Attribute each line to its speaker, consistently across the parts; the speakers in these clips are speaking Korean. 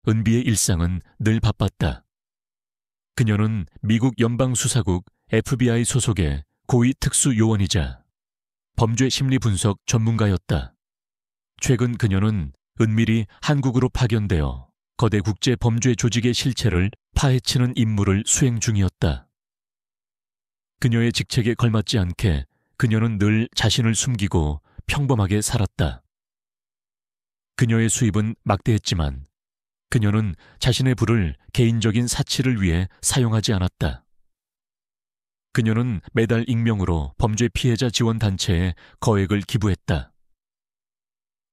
Speaker 1: 은비의 일상은 늘 바빴다. 그녀는 미국 연방수사국 FBI 소속의 고위 특수요원이자 범죄 심리 분석 전문가였다. 최근 그녀는 은밀히 한국으로 파견되어 거대 국제 범죄 조직의 실체를 파헤치는 임무를 수행 중이었다. 그녀의 직책에 걸맞지 않게 그녀는 늘 자신을 숨기고 평범하게 살았다. 그녀의 수입은 막대했지만 그녀는 자신의 부를 개인적인 사치를 위해 사용하지 않았다. 그녀는 매달 익명으로 범죄 피해자 지원 단체에 거액을 기부했다.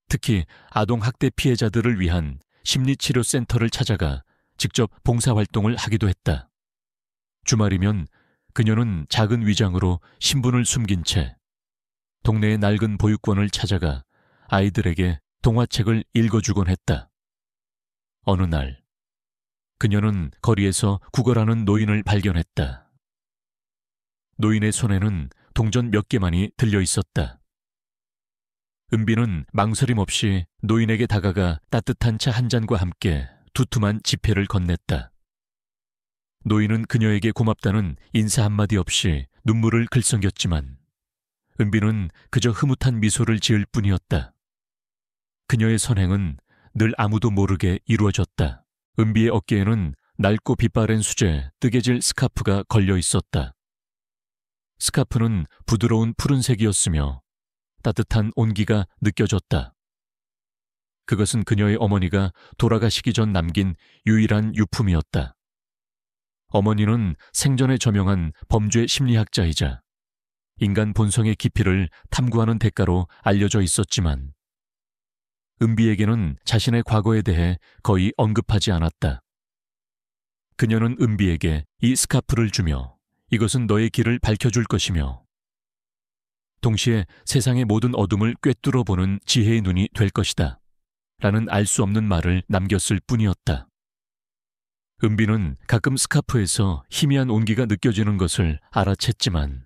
Speaker 1: 특히 아동학대 피해자들을 위한 심리치료센터를 찾아가 직접 봉사활동을 하기도 했다. 주말이면 그녀는 작은 위장으로 신분을 숨긴 채 동네의 낡은 보육원을 찾아가 아이들에게 동화책을 읽어주곤 했다. 어느 날 그녀는 거리에서 구걸하는 노인을 발견했다. 노인의 손에는 동전 몇 개만이 들려 있었다. 은비는 망설임 없이 노인에게 다가가 따뜻한 차 한 잔과 함께 두툼한 지폐를 건넸다. 노인은 그녀에게 고맙다는 인사 한마디 없이 눈물을 글썽였지만 은비는 그저 흐뭇한 미소를 지을 뿐이었다. 그녀의 선행은 늘 아무도 모르게 이루어졌다. 은비의 어깨에는 낡고 빛바랜 수제 뜨개질 스카프가 걸려 있었다. 스카프는 부드러운 푸른색이었으며 따뜻한 온기가 느껴졌다. 그것은 그녀의 어머니가 돌아가시기 전 남긴 유일한 유품이었다. 어머니는 생전에 저명한 범죄 심리학자이자 인간 본성의 깊이를 탐구하는 대가로 알려져 있었지만 은비에게는 자신의 과거에 대해 거의 언급하지 않았다. 그녀는 은비에게 이 스카프를 주며 이것은 너의 길을 밝혀줄 것이며 동시에 세상의 모든 어둠을 꿰뚫어 보는 지혜의 눈이 될 것이다 라는 알 수 없는 말을 남겼을 뿐이었다. 은비는 가끔 스카프에서 희미한 온기가 느껴지는 것을 알아챘지만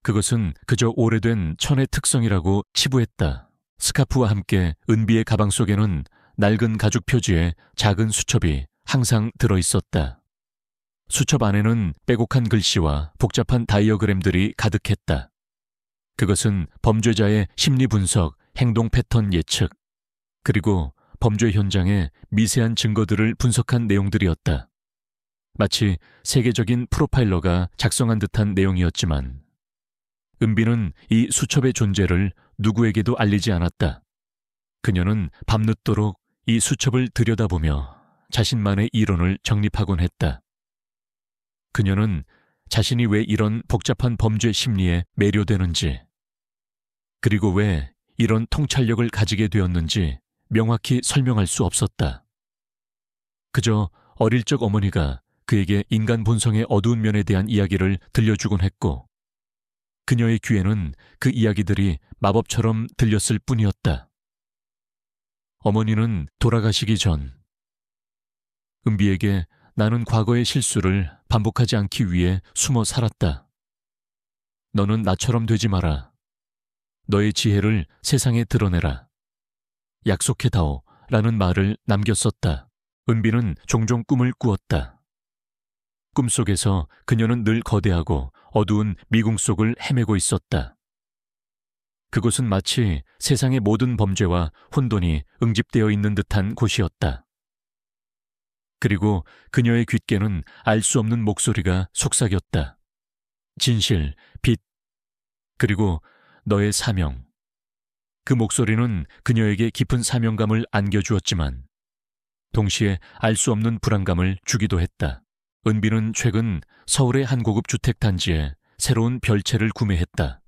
Speaker 1: 그것은 그저 오래된 천의 특성이라고 치부했다. 스카프와 함께 은비의 가방 속에는 낡은 가죽 표지에 작은 수첩이 항상 들어있었다. 수첩 안에는 빼곡한 글씨와 복잡한 다이어그램들이 가득했다. 그것은 범죄자의 심리 분석, 행동 패턴 예측, 그리고 범죄 현장의 미세한 증거들을 분석한 내용들이었다. 마치 세계적인 프로파일러가 작성한 듯한 내용이었지만 은비는 이 수첩의 존재를 누구에게도 알리지 않았다. 그녀는 밤늦도록 이 수첩을 들여다보며 자신만의 이론을 정립하곤 했다. 그녀는 자신이 왜 이런 복잡한 범죄 심리에 매료되는지, 그리고 왜 이런 통찰력을 가지게 되었는지 명확히 설명할 수 없었다. 그저 어릴 적 어머니가 그에게 인간 본성의 어두운 면에 대한 이야기를 들려주곤 했고 그녀의 귀에는 그 이야기들이 마법처럼 들렸을 뿐이었다. 어머니는 돌아가시기 전 은비에게 나는 과거의 실수를 반복하지 않기 위해 숨어 살았다. 너는 나처럼 되지 마라. 너의 지혜를 세상에 드러내라. 약속해다오 라는 말을 남겼었다. 은비는 종종 꿈을 꾸었다. 꿈속에서 그녀는 늘 거대하고 어두운 미궁 속을 헤매고 있었다. 그곳은 마치 세상의 모든 범죄와 혼돈이 응집되어 있는 듯한 곳이었다. 그리고 그녀의 귓게는 알 수 없는 목소리가 속삭였다. 진실, 빛, 그리고 너의 사명. 그 목소리는 그녀에게 깊은 사명감을 안겨주었지만 동시에 알 수 없는 불안감을 주기도 했다. 은비는 최근 서울의 한 고급 주택단지에 새로운 별채를 구매했다.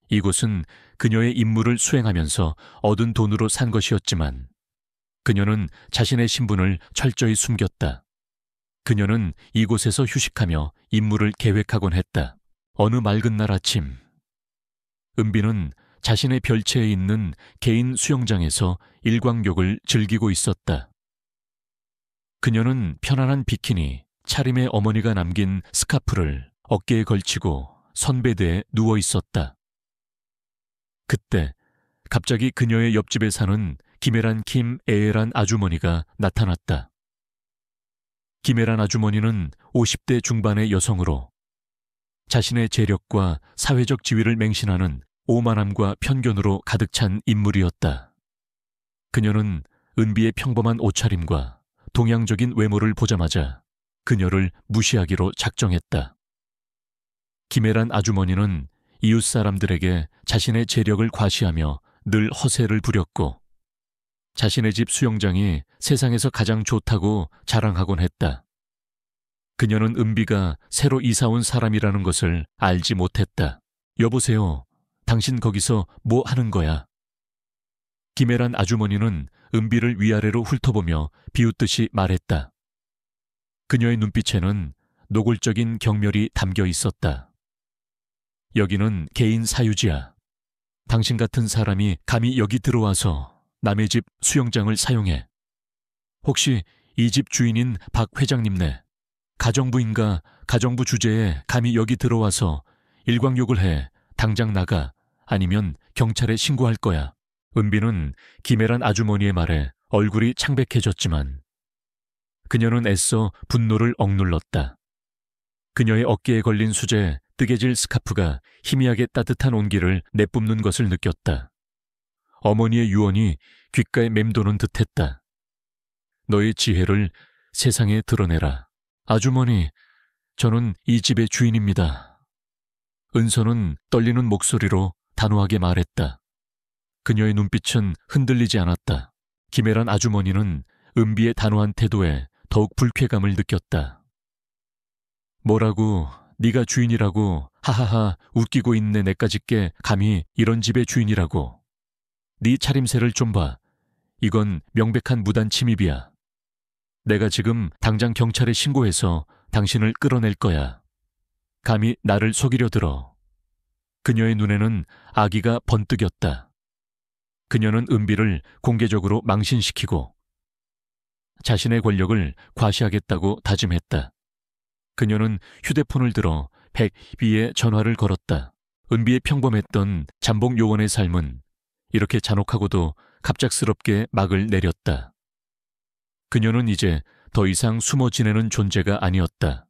Speaker 1: 이곳은 그녀의 임무를 수행하면서 얻은 돈으로 산 것이었지만 그녀는 자신의 신분을 철저히 숨겼다. 그녀는 이곳에서 휴식하며 임무를 계획하곤 했다. 어느 맑은 날 아침, 은비는 자신의 별채에 있는 개인 수영장에서 일광욕을 즐기고 있었다. 그녀는 편안한 비키니, 차림의 어머니가 남긴 스카프를 어깨에 걸치고 선베드에 누워 있었다. 그때 갑자기 그녀의 옆집에 사는 김애란 김애애란 아주머니가 나타났다. 김애란 아주머니는 50대 중반의 여성으로 자신의 재력과 사회적 지위를 맹신하는 오만함과 편견으로 가득 찬 인물이었다. 그녀는 은비의 평범한 옷차림과 동양적인 외모를 보자마자 그녀를 무시하기로 작정했다. 김애란 아주머니는 이웃 사람들에게 자신의 재력을 과시하며 늘 허세를 부렸고 자신의 집 수영장이 세상에서 가장 좋다고 자랑하곤 했다. 그녀는 은비가 새로 이사 온 사람이라는 것을 알지 못했다. 여보세요. 당신 거기서 뭐 하는 거야? 김애란 아주머니는 은비를 위아래로 훑어보며 비웃듯이 말했다. 그녀의 눈빛에는 노골적인 경멸이 담겨 있었다. 여기는 개인 사유지야. 당신 같은 사람이 감히 여기 들어와서 남의 집 수영장을 사용해. 혹시 이 집 주인인 박 회장님네 가정부인가 가정부 주제에 감히 여기 들어와서 일광욕을 해. 당장 나가. 아니면 경찰에 신고할 거야. 은비는 김애란 아주머니의 말에 얼굴이 창백해졌지만 그녀는 애써 분노를 억눌렀다. 그녀의 어깨에 걸린 수제 뜨개질 스카프가 희미하게 따뜻한 온기를 내뿜는 것을 느꼈다. 어머니의 유언이 귓가에 맴도는 듯했다. 너의 지혜를 세상에 드러내라. 아주머니, 저는 이 집의 주인입니다. 은서는 떨리는 목소리로 단호하게 말했다. 그녀의 눈빛은 흔들리지 않았다. 김애란 아주머니는 은비의 단호한 태도에 더욱 불쾌감을 느꼈다. 뭐라고, 네가 주인이라고 하하하 웃기고 있네 내까짓게 감히 이런 집의 주인이라고. 네 차림새를 좀 봐. 이건 명백한 무단 침입이야. 내가 지금 당장 경찰에 신고해서 당신을 끌어낼 거야. 감히 나를 속이려 들어. 그녀의 눈에는 아기가 번뜩였다. 그녀는 은비를 공개적으로 망신시키고 자신의 권력을 과시하겠다고 다짐했다. 그녀는 휴대폰을 들어 102에 전화를 걸었다. 은비의 평범했던 잠복 요원의 삶은 이렇게 잔혹하고도 갑작스럽게 막을 내렸다. 그녀는 이제 더 이상 숨어 지내는 존재가 아니었다.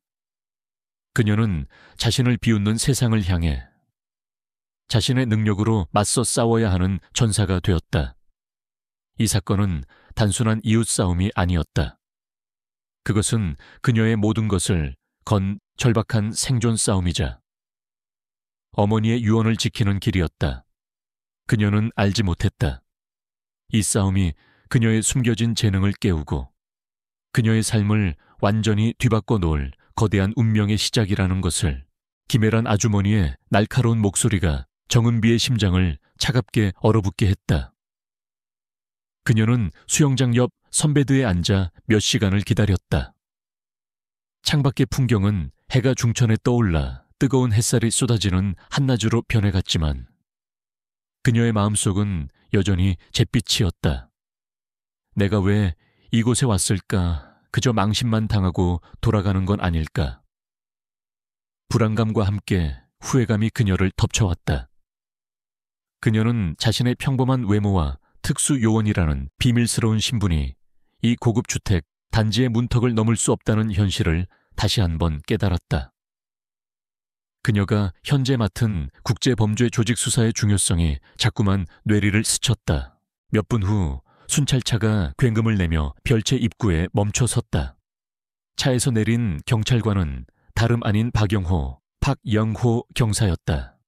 Speaker 1: 그녀는 자신을 비웃는 세상을 향해 자신의 능력으로 맞서 싸워야 하는 전사가 되었다. 이 사건은 단순한 이웃 싸움이 아니었다. 그것은 그녀의 모든 것을 건 절박한 생존 싸움이자 어머니의 유언을 지키는 길이었다. 그녀는 알지 못했다. 이 싸움이 그녀의 숨겨진 재능을 깨우고 그녀의 삶을 완전히 뒤바꿔 놓을 거대한 운명의 시작이라는 것을. 김애란 아주머니의 날카로운 목소리가 정은비의 심장을 차갑게 얼어붙게 했다. 그녀는 수영장 옆 선베드에 앉아 몇 시간을 기다렸다. 창밖의 풍경은 해가 중천에 떠올라 뜨거운 햇살이 쏟아지는 한낮으로 변해갔지만 그녀의 마음속은 여전히 잿빛이었다. 내가 왜 이곳에 왔을까? 그저 망신만 당하고 돌아가는 건 아닐까? 불안감과 함께 후회감이 그녀를 덮쳐왔다. 그녀는 자신의 평범한 외모와 특수 요원이라는 비밀스러운 신분이 이 고급 주택 단지의 문턱을 넘을 수 없다는 현실을 다시 한번 깨달았다. 그녀가 현재 맡은 국제범죄 조직 수사의 중요성이 자꾸만 뇌리를 스쳤다. 몇 분 후 순찰차가 굉음을 내며 별채 입구에 멈춰 섰다. 차에서 내린 경찰관은 다름 아닌 박영호 경사였다.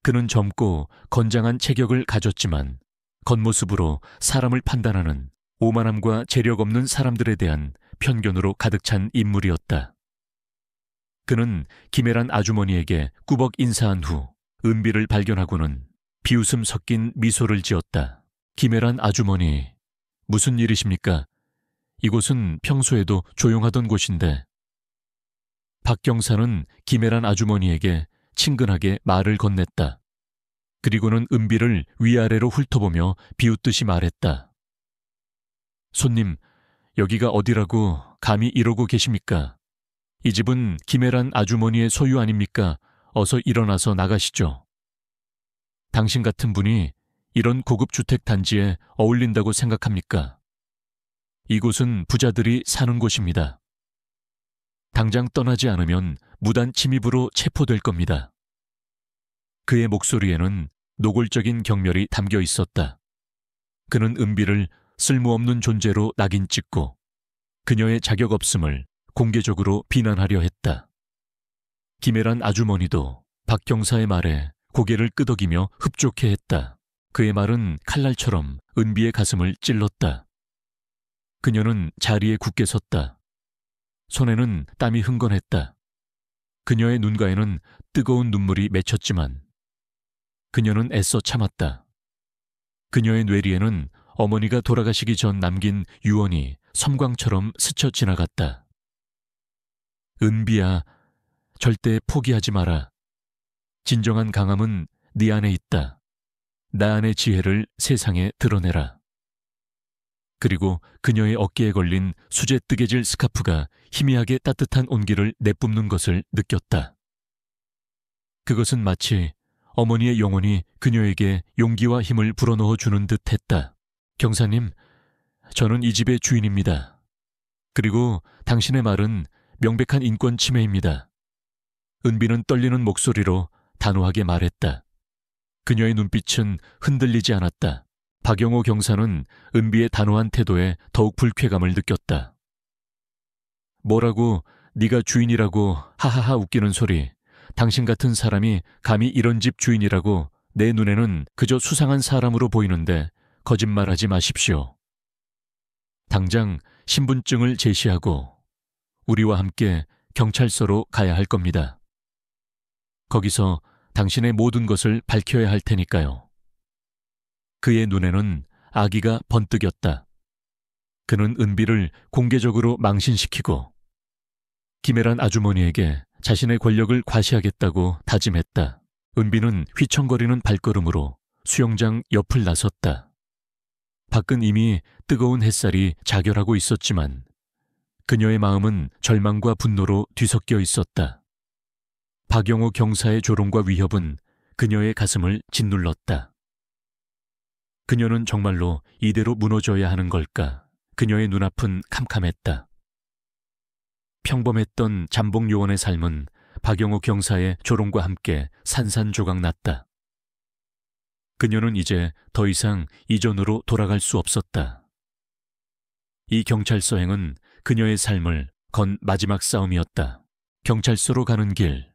Speaker 1: 그는 젊고 건장한 체격을 가졌지만 겉모습으로 사람을 판단하는 오만함과 재력 없는 사람들에 대한 편견으로 가득 찬 인물이었다. 그는 김애란 아주머니에게 꾸벅 인사한 후 은비를 발견하고는 비웃음 섞인 미소를 지었다. 김애란 아주머니, 무슨 일이십니까? 이곳은 평소에도 조용하던 곳인데. 박 경사는 김애란 아주머니에게 친근하게 말을 건넸다. 그리고는 은비를 위아래로 훑어보며 비웃듯이 말했다. 손님, 여기가 어디라고 감히 이러고 계십니까? 이 집은 김애란 아주머니의 소유 아닙니까? 어서 일어나서 나가시죠. 당신 같은 분이 이런 고급 주택 단지에 어울린다고 생각합니까? 이곳은 부자들이 사는 곳입니다. 당장 떠나지 않으면 무단 침입으로 체포될 겁니다. 그의 목소리에는 노골적인 경멸이 담겨 있었다. 그는 은비를 쓸모없는 존재로 낙인 찍고 그녀의 자격 없음을 공개적으로 비난하려 했다. 김애란 아주머니도 박 경사의 말에 고개를 끄덕이며 흡족해 했다. 그의 말은 칼날처럼 은비의 가슴을 찔렀다. 그녀는 자리에 굳게 섰다. 손에는 땀이 흥건했다. 그녀의 눈가에는 뜨거운 눈물이 맺혔지만 그녀는 애써 참았다. 그녀의 뇌리에는 어머니가 돌아가시기 전 남긴 유언이 섬광처럼 스쳐 지나갔다. 은비야, 절대 포기하지 마라. 진정한 강함은 네 안에 있다. 나 안의 지혜를 세상에 드러내라. 그리고 그녀의 어깨에 걸린 수제 뜨개질 스카프가 희미하게 따뜻한 온기를 내뿜는 것을 느꼈다. 그것은 마치 어머니의 영혼이 그녀에게 용기와 힘을 불어넣어 주는 듯 했다. 경사님, 저는 이 집의 주인입니다. 그리고 당신의 말은 명백한 인권 침해입니다. 은비는 떨리는 목소리로 단호하게 말했다. 그녀의 눈빛은 흔들리지 않았다. 박영호 경사는 은비의 단호한 태도에 더욱 불쾌감을 느꼈다. 뭐라고 네가 주인이라고 하하하 웃기는 소리. 당신 같은 사람이 감히 이런 집 주인이라고. 내 눈에는 그저 수상한 사람으로 보이는데 거짓말하지 마십시오. 당장 신분증을 제시하고 우리와 함께 경찰서로 가야 할 겁니다. 거기서 당신의 모든 것을 밝혀야 할 테니까요. 그의 눈에는 아기가 번뜩였다. 그는 은비를 공개적으로 망신시키고 김애란 아주머니에게 자신의 권력을 과시하겠다고 다짐했다. 은비는 휘청거리는 발걸음으로 수영장 옆을 나섰다. 밖은 이미 뜨거운 햇살이 자결하고 있었지만 그녀의 마음은 절망과 분노로 뒤섞여 있었다. 박영호 경사의 조롱과 위협은 그녀의 가슴을 짓눌렀다. 그녀는 정말로 이대로 무너져야 하는 걸까? 그녀의 눈앞은 캄캄했다. 평범했던 잠복 요원의 삶은 박영호 경사의 조롱과 함께 산산조각 났다. 그녀는 이제 더 이상 이전으로 돌아갈 수 없었다. 이 경찰서행은 그녀의 삶을 건 마지막 싸움이었다. 경찰서로 가는 길,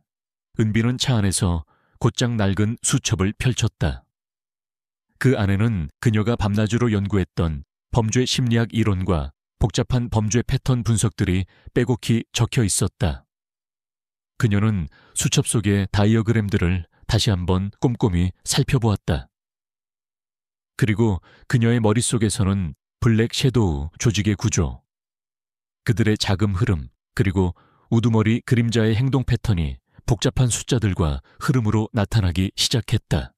Speaker 1: 은비는 차 안에서 곧장 낡은 수첩을 펼쳤다. 그 안에는 그녀가 밤낮으로 연구했던 범죄 심리학 이론과 복잡한 범죄 패턴 분석들이 빼곡히 적혀 있었다. 그녀는 수첩 속의 다이어그램들을 다시 한번 꼼꼼히 살펴보았다. 그리고 그녀의 머릿속에서는 블랙 섀도우 조직의 구조, 그들의 자금 흐름, 그리고 우두머리 그림자의 행동 패턴이 복잡한 숫자들과 흐름으로 나타나기 시작했다.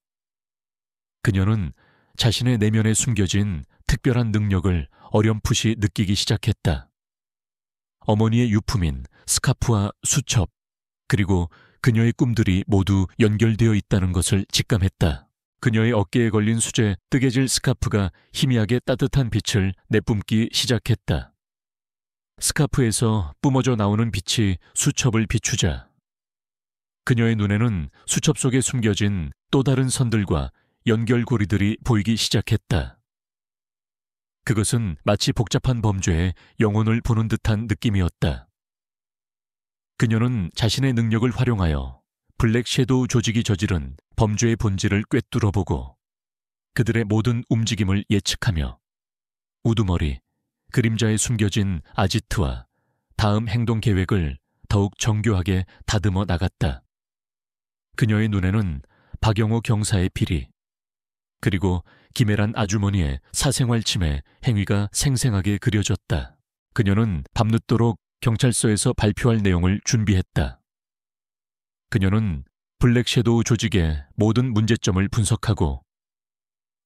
Speaker 1: 그녀는 자신의 내면에 숨겨진 특별한 능력을 어렴풋이 느끼기 시작했다. 어머니의 유품인 스카프와 수첩, 그리고 그녀의 꿈들이 모두 연결되어 있다는 것을 직감했다. 그녀의 어깨에 걸린 수제 뜨개질 스카프가 희미하게 따뜻한 빛을 내뿜기 시작했다. 스카프에서 뿜어져 나오는 빛이 수첩을 비추자 그녀의 눈에는 수첩 속에 숨겨진 또 다른 선들과 연결고리들이 보이기 시작했다. 그것은 마치 복잡한 범죄의 영혼을 보는 듯한 느낌이었다. 그녀는 자신의 능력을 활용하여 블랙 섀도우 조직이 저지른 범죄의 본질을 꿰뚫어보고 그들의 모든 움직임을 예측하며 우두머리, 그림자에 숨겨진 아지트와 다음 행동 계획을 더욱 정교하게 다듬어 나갔다. 그녀의 눈에는 박영호 경사의 비리, 그리고 김애란 아주머니의 사생활 침해 행위가 생생하게 그려졌다. 그녀는 밤늦도록 경찰서에서 발표할 내용을 준비했다. 그녀는 블랙 섀도우 조직의 모든 문제점을 분석하고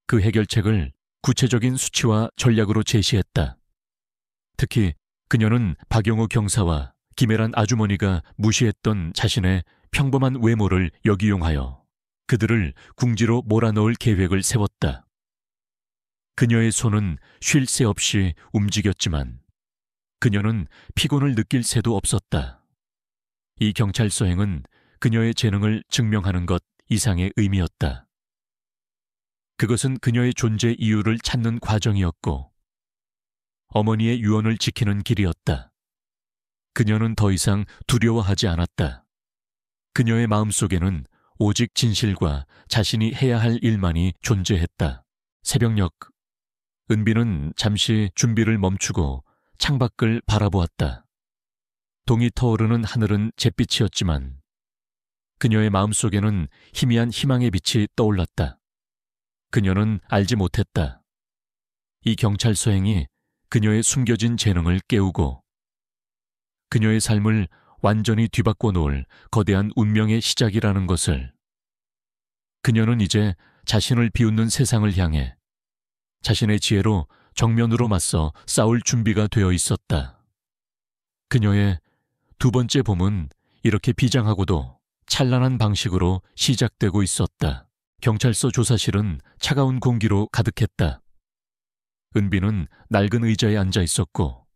Speaker 1: 그 해결책을 구체적인 수치와 전략으로 제시했다. 특히 그녀는 박영호 경사와 김애란 아주머니가 무시했던 자신의 평범한 외모를 역이용하여 그들을 궁지로 몰아넣을 계획을 세웠다. 그녀의 손은 쉴 새 없이 움직였지만 그녀는 피곤을 느낄 새도 없었다. 이 경찰서행은 그녀의 재능을 증명하는 것 이상의 의미였다. 그것은 그녀의 존재 이유를 찾는 과정이었고 어머니의 유언을 지키는 길이었다. 그녀는 더 이상 두려워하지 않았다. 그녀의 마음속에는 오직 진실과 자신이 해야 할 일만이 존재했다. 새벽녘, 은비는 잠시 준비를 멈추고 창밖을 바라보았다. 동이 터오르는 하늘은 잿빛이었지만 그녀의 마음속에는 희미한 희망의 빛이 떠올랐다. 그녀는 알지 못했다. 이 경찰서행이 그녀의 숨겨진 재능을 깨우고 그녀의 삶을 완전히 뒤바꿔 놓을 거대한 운명의 시작이라는 것을. 그녀는 이제 자신을 비웃는 세상을 향해 자신의 지혜로 정면으로 맞서 싸울 준비가 되어 있었다. 그녀의 두 번째 봄은 이렇게 비장하고도 찬란한 방식으로 시작되고 있었다. 경찰서 조사실은 차가운 공기로 가득했다. 은비는 낡은 의자에 앉아 있었고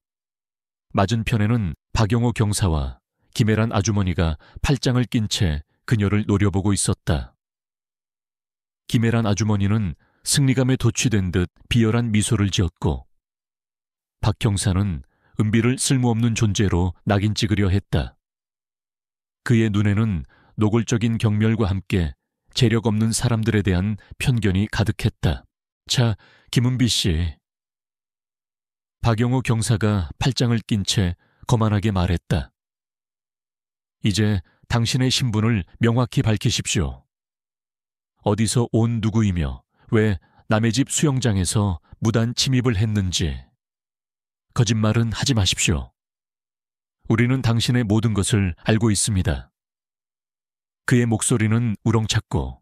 Speaker 1: 맞은편에는 박영호 경사와 김애란 아주머니가 팔짱을 낀 채 그녀를 노려보고 있었다. 김애란 아주머니는 승리감에 도취된 듯 비열한 미소를 지었고 박 경사는 은비를 쓸모없는 존재로 낙인 찍으려 했다. 그의 눈에는 노골적인 경멸과 함께 재력 없는 사람들에 대한 편견이 가득했다. 자, 김은비 씨. 박영호 경사가 팔짱을 낀 채 거만하게 말했다. 이제 당신의 신분을 명확히 밝히십시오. 어디서 온 누구이며 왜 남의 집 수영장에서 무단 침입을 했는지. 거짓말은 하지 마십시오. 우리는 당신의 모든 것을 알고 있습니다. 그의 목소리는 우렁찼고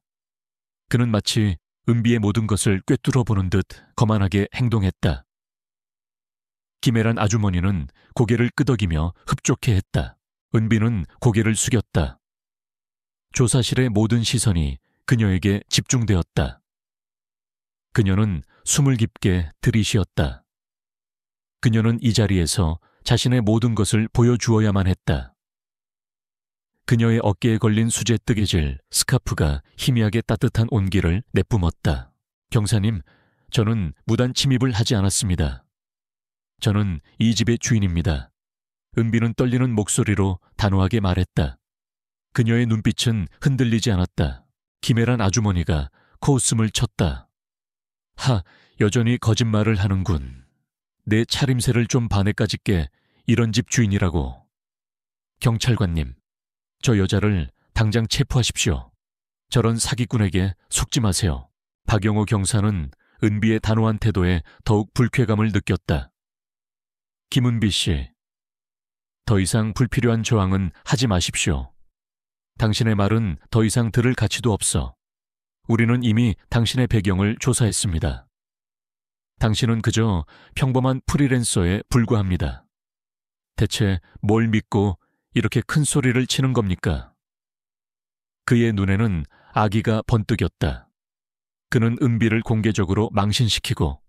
Speaker 1: 그는 마치 은비의 모든 것을 꿰뚫어 보는 듯 거만하게 행동했다. 김애란 아주머니는 고개를 끄덕이며 흡족해했다. 은비는 고개를 숙였다. 조사실의 모든 시선이 그녀에게 집중되었다. 그녀는 숨을 깊게 들이쉬었다. 그녀는 이 자리에서 자신의 모든 것을 보여주어야만 했다. 그녀의 어깨에 걸린 수제 뜨개질 스카프가 희미하게 따뜻한 온기를 내뿜었다. 경사님, 저는 무단 침입을 하지 않았습니다. 저는 이 집의 주인입니다. 은비는 떨리는 목소리로 단호하게 말했다. 그녀의 눈빛은 흔들리지 않았다. 김애란 아주머니가 코웃음을 쳤다. 하, 여전히 거짓말을 하는군. 내 차림새를 좀 반에까지 깨 이런 집 주인이라고. 경찰관님, 저 여자를 당장 체포하십시오. 저런 사기꾼에게 속지 마세요. 박영호 경사는 은비의 단호한 태도에 더욱 불쾌감을 느꼈다. 김은비 씨, 더 이상 불필요한 저항은 하지 마십시오. 당신의 말은 더 이상 들을 가치도 없어. 우리는 이미 당신의 배경을 조사했습니다. 당신은 그저 평범한 프리랜서에 불과합니다. 대체 뭘 믿고 이렇게 큰 소리를 치는 겁니까? 그의 눈에는 아기가 번뜩였다. 그는 은비를 공개적으로 망신시키고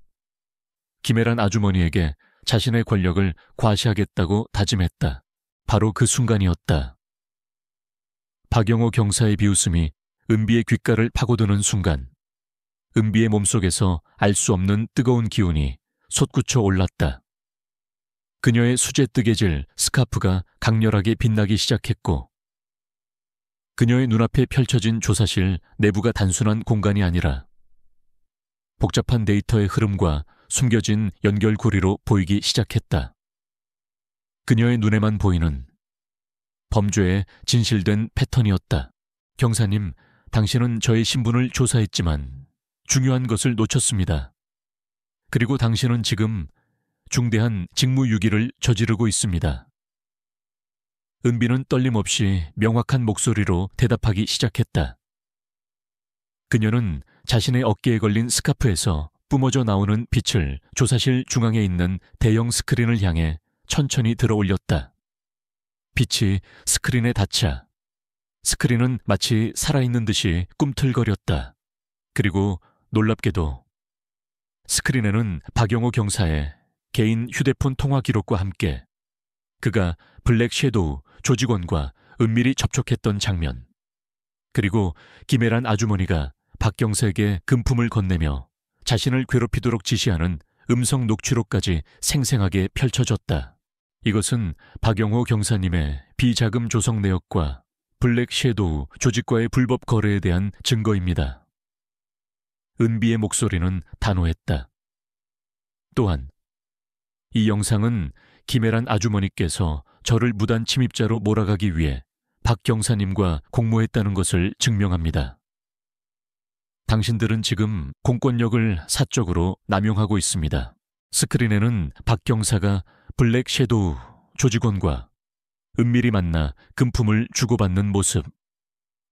Speaker 1: 김애란 아주머니에게 자신의 권력을 과시하겠다고 다짐했다. 바로 그 순간이었다. 박영호 경사의 비웃음이 은비의 귓가를 파고드는 순간 은비의 몸속에서 알 수 없는 뜨거운 기운이 솟구쳐 올랐다. 그녀의 수제 뜨개질 스카프가 강렬하게 빛나기 시작했고 그녀의 눈앞에 펼쳐진 조사실 내부가 단순한 공간이 아니라 복잡한 데이터의 흐름과 숨겨진 연결고리로 보이기 시작했다. 그녀의 눈에만 보이는 범죄의 진실된 패턴이었다. 경사님, 당신은 저의 신분을 조사했지만 중요한 것을 놓쳤습니다. 그리고 당신은 지금 중대한 직무유기를 저지르고 있습니다. 은비는 떨림없이 명확한 목소리로 대답하기 시작했다. 그녀는 자신의 어깨에 걸린 스카프에서 뿜어져 나오는 빛을 조사실 중앙에 있는 대형 스크린을 향해 천천히 들어 올렸다. 빛이 스크린에 닿자 스크린은 마치 살아있는 듯이 꿈틀거렸다. 그리고 놀랍게도 스크린에는 박영호 경사의 개인 휴대폰 통화 기록과 함께 그가 블랙 섀도우 조직원과 은밀히 접촉했던 장면, 그리고 김혜란 아주머니가 박 경사에게 금품을 건네며 자신을 괴롭히도록 지시하는 음성 녹취록까지 생생하게 펼쳐졌다. 이것은 박영호 경사님의 비자금 조성 내역과 블랙 섀도우 조직과의 불법 거래에 대한 증거입니다. 은비의 목소리는 단호했다. 또한 이 영상은 김혜란 아주머니께서 저를 무단 침입자로 몰아가기 위해 박 경사님과 공모했다는 것을 증명합니다. 당신들은 지금 공권력을 사적으로 남용하고 있습니다. 스크린에는 박 경사가 블랙 섀도우 조직원과 은밀히 만나 금품을 주고받는 모습,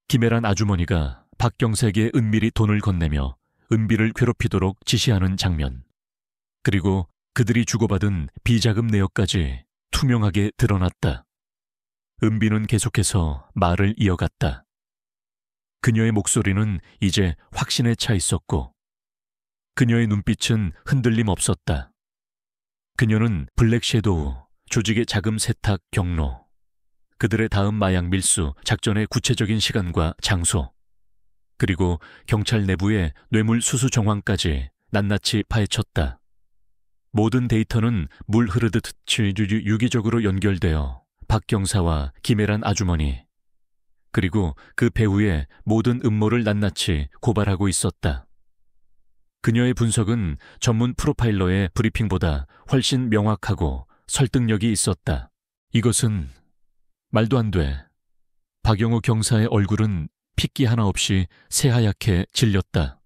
Speaker 1: 김혜란 아주머니가 박 경사에게 은밀히 돈을 건네며 은비를 괴롭히도록 지시하는 장면, 그리고 그들이 주고받은 비자금 내역까지 투명하게 드러났다. 은비는 계속해서 말을 이어갔다. 그녀의 목소리는 이제 확신에 차 있었고 그녀의 눈빛은 흔들림 없었다. 그녀는 블랙 섀도우 조직의 자금 세탁 경로, 그들의 다음 마약 밀수 작전의 구체적인 시간과 장소, 그리고 경찰 내부의 뇌물 수수 정황까지 낱낱이 파헤쳤다. 모든 데이터는 물 흐르듯 유기적으로 연결되어 박 경사와 김혜란 아주머니, 그리고 그 배후의 모든 음모를 낱낱이 고발하고 있었다. 그녀의 분석은 전문 프로파일러의 브리핑보다 훨씬 명확하고 설득력이 있었다. 이것은 말도 안 돼. 박영호 경사의 얼굴은 핏기 하나 없이 새하얗게 질렸다.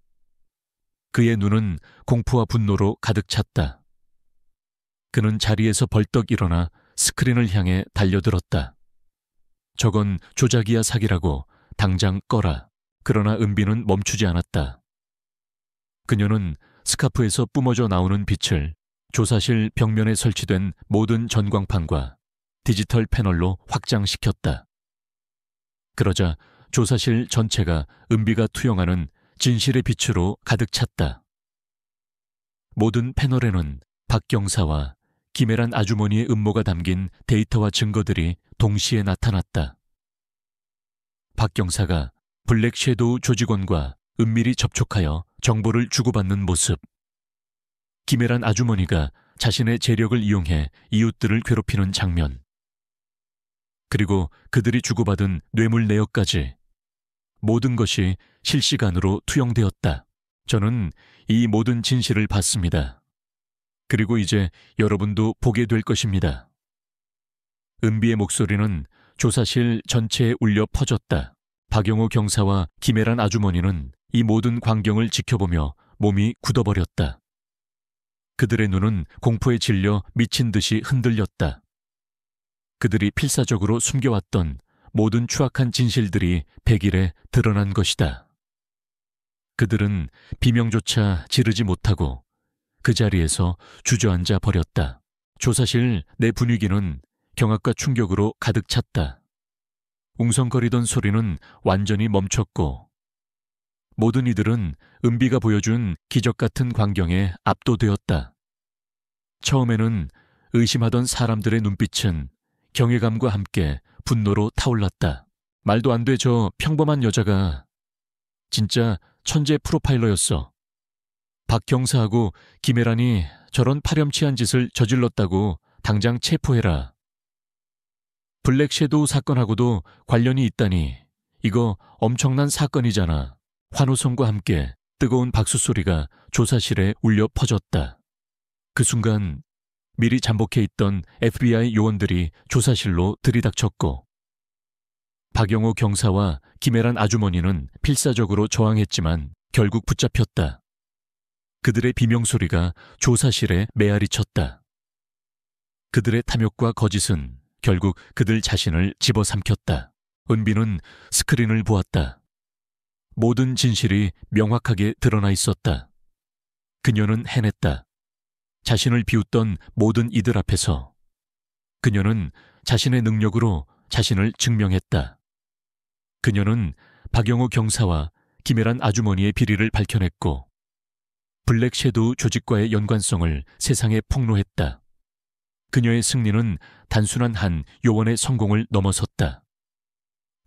Speaker 1: 그의 눈은 공포와 분노로 가득 찼다. 그는 자리에서 벌떡 일어나 스크린을 향해 달려들었다. 저건 조작이야 사기라고 당장 꺼라. 그러나 은비는 멈추지 않았다. 그녀는 스카프에서 뿜어져 나오는 빛을 조사실 벽면에 설치된 모든 전광판과 디지털 패널로 확장시켰다. 그러자 조사실 전체가 은비가 투영하는 진실의 빛으로 가득 찼다. 모든 패널에는 박 경사와 김혜란 아주머니의 음모가 담긴 데이터와 증거들이 동시에 나타났다. 박 경사가 블랙 섀도우 조직원과 은밀히 접촉하여 정보를 주고받는 모습, 김혜란 아주머니가 자신의 재력을 이용해 이웃들을 괴롭히는 장면, 그리고 그들이 주고받은 뇌물 내역까지 모든 것이 실시간으로 투영되었다. 저는 이 모든 진실을 봤습니다. 그리고 이제 여러분도 보게 될 것입니다. 은비의 목소리는 조사실 전체에 울려 퍼졌다. 박영호 경사와 김혜란 아주머니는 이 모든 광경을 지켜보며 몸이 굳어버렸다. 그들의 눈은 공포에 질려 미친 듯이 흔들렸다. 그들이 필사적으로 숨겨왔던 모든 추악한 진실들이 백일에 드러난 것이다. 그들은 비명조차 지르지 못하고 그 자리에서 주저앉아 버렸다. 조사실 내 분위기는 경악과 충격으로 가득 찼다. 웅성거리던 소리는 완전히 멈췄고 모든 이들은 은비가 보여준 기적 같은 광경에 압도되었다. 처음에는 의심하던 사람들의 눈빛은 경외감과 함께 분노로 타올랐다. 말도 안 돼, 저 평범한 여자가 진짜 천재 프로파일러였어. 박 경사하고 김혜란이 저런 파렴치한 짓을 저질렀다고 당장 체포해라. 블랙 섀도우 사건하고도 관련이 있다니 이거 엄청난 사건이잖아. 환호성과 함께 뜨거운 박수 소리가 조사실에 울려 퍼졌다. 그 순간 미리 잠복해 있던 FBI 요원들이 조사실로 들이닥쳤고 박영호 경사와 김혜란 아주머니는 필사적으로 저항했지만 결국 붙잡혔다. 그들의 비명소리가 조사실에 메아리 쳤다. 그들의 탐욕과 거짓은 결국 그들 자신을 집어삼켰다. 은비는 스크린을 보았다. 모든 진실이 명확하게 드러나 있었다. 그녀는 해냈다. 자신을 비웃던 모든 이들 앞에서 그녀는 자신의 능력으로 자신을 증명했다. 그녀는 박영호 경사와 김혜란 아주머니의 비리를 밝혀냈고 블랙 섀도우 조직과의 연관성을 세상에 폭로했다. 그녀의 승리는 단순한 한 요원의 성공을 넘어섰다.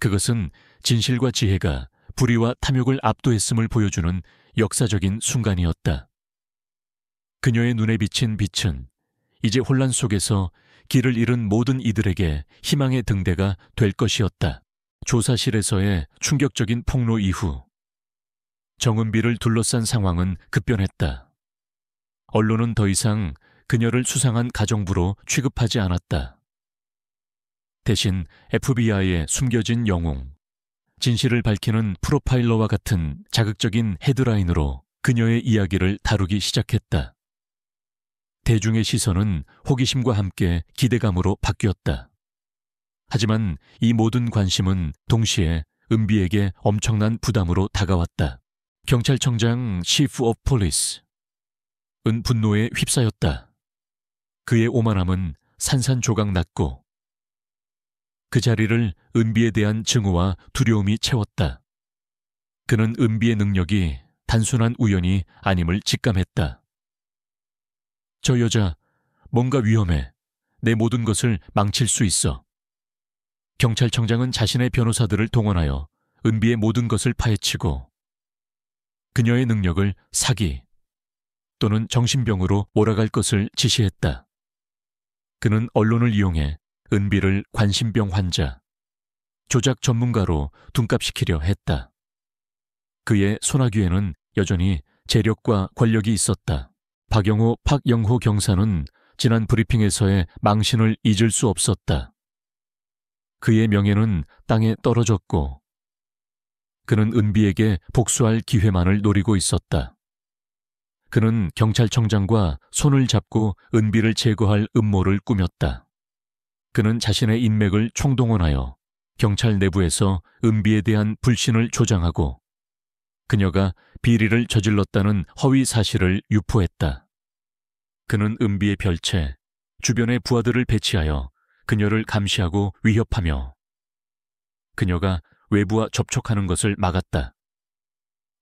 Speaker 1: 그것은 진실과 지혜가 불의와 탐욕을 압도했음을 보여주는 역사적인 순간이었다. 그녀의 눈에 비친 빛은 이제 혼란 속에서 길을 잃은 모든 이들에게 희망의 등대가 될 것이었다. 조사실에서의 충격적인 폭로 이후 정은비를 둘러싼 상황은 급변했다. 언론은 더 이상 그녀를 수상한 가정부로 취급하지 않았다. 대신 FBI의 숨겨진 영웅, 진실을 밝히는 프로파일러와 같은 자극적인 헤드라인으로 그녀의 이야기를 다루기 시작했다. 대중의 시선은 호기심과 함께 기대감으로 바뀌었다. 하지만 이 모든 관심은 동시에 은비에게 엄청난 부담으로 다가왔다. 경찰청장 치프 오브 폴리스은 분노에 휩싸였다. 그의 오만함은 산산조각 났고 그 자리를 은비에 대한 증오와 두려움이 채웠다. 그는 은비의 능력이 단순한 우연이 아님을 직감했다. 저 여자 뭔가 위험해. 내 모든 것을 망칠 수 있어. 경찰청장은 자신의 변호사들을 동원하여 은비의 모든 것을 파헤치고 그녀의 능력을 사기 또는 정신병으로 몰아갈 것을 지시했다. 그는 언론을 이용해 은비를 관심병 환자, 조작 전문가로 둔갑시키려 했다. 그의 소나귀에는 여전히 재력과 권력이 있었다. 박영호 경사는 지난 브리핑에서의 망신을 잊을 수 없었다. 그의 명예는 땅에 떨어졌고 그는 은비에게 복수할 기회만을 노리고 있었다. 그는 경찰청장과 손을 잡고 은비를 제거할 음모를 꾸몄다. 그는 자신의 인맥을 총동원하여 경찰 내부에서 은비에 대한 불신을 조장하고 그녀가 비리를 저질렀다는 허위 사실을 유포했다. 그는 은비의 별채, 주변의 부하들을 배치하여 그녀를 감시하고 위협하며 그녀가 외부와 접촉하는 것을 막았다.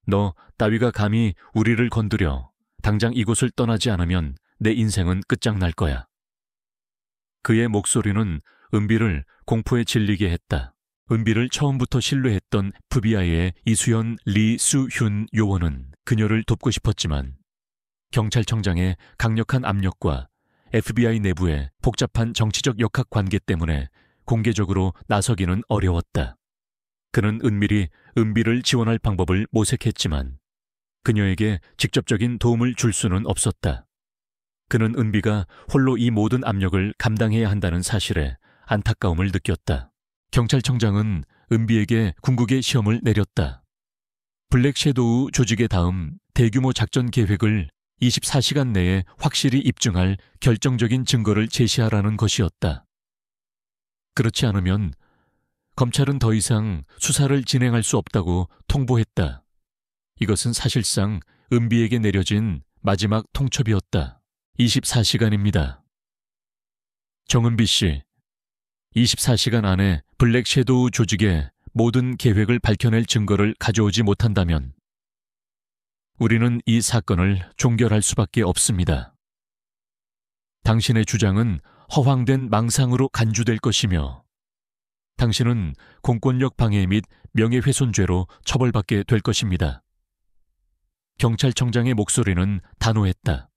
Speaker 1: 너 따위가 감히 우리를 건드려 당장 이곳을 떠나지 않으면 내 인생은 끝장날 거야. 그의 목소리는 은비를 공포에 질리게 했다. 은비를 처음부터 신뢰했던 FBI의 이수연 리수훈 요원은 그녀를 돕고 싶었지만 경찰청장의 강력한 압력과 FBI 내부의 복잡한 정치적 역학 관계 때문에 공개적으로 나서기는 어려웠다. 그는 은밀히 은비를 지원할 방법을 모색했지만 그녀에게 직접적인 도움을 줄 수는 없었다. 그는 은비가 홀로 이 모든 압력을 감당해야 한다는 사실에 안타까움을 느꼈다. 경찰청장은 은비에게 궁극의 시험을 내렸다. 블랙 섀도우 조직의 다음 대규모 작전 계획을 24시간 내에 확실히 입증할 결정적인 증거를 제시하라는 것이었다. 그렇지 않으면 검찰은 더 이상 수사를 진행할 수 없다고 통보했다. 이것은 사실상 은비에게 내려진 마지막 통첩이었다. 24시간입니다. 정은비 씨, 24시간 안에 블랙 섀도우 조직의 모든 계획을 밝혀낼 증거를 가져오지 못한다면 우리는 이 사건을 종결할 수밖에 없습니다. 당신의 주장은 허황된 망상으로 간주될 것이며 당신은 공권력 방해 및 명예훼손죄로 처벌받게 될 것입니다. 경찰청장의 목소리는 단호했다.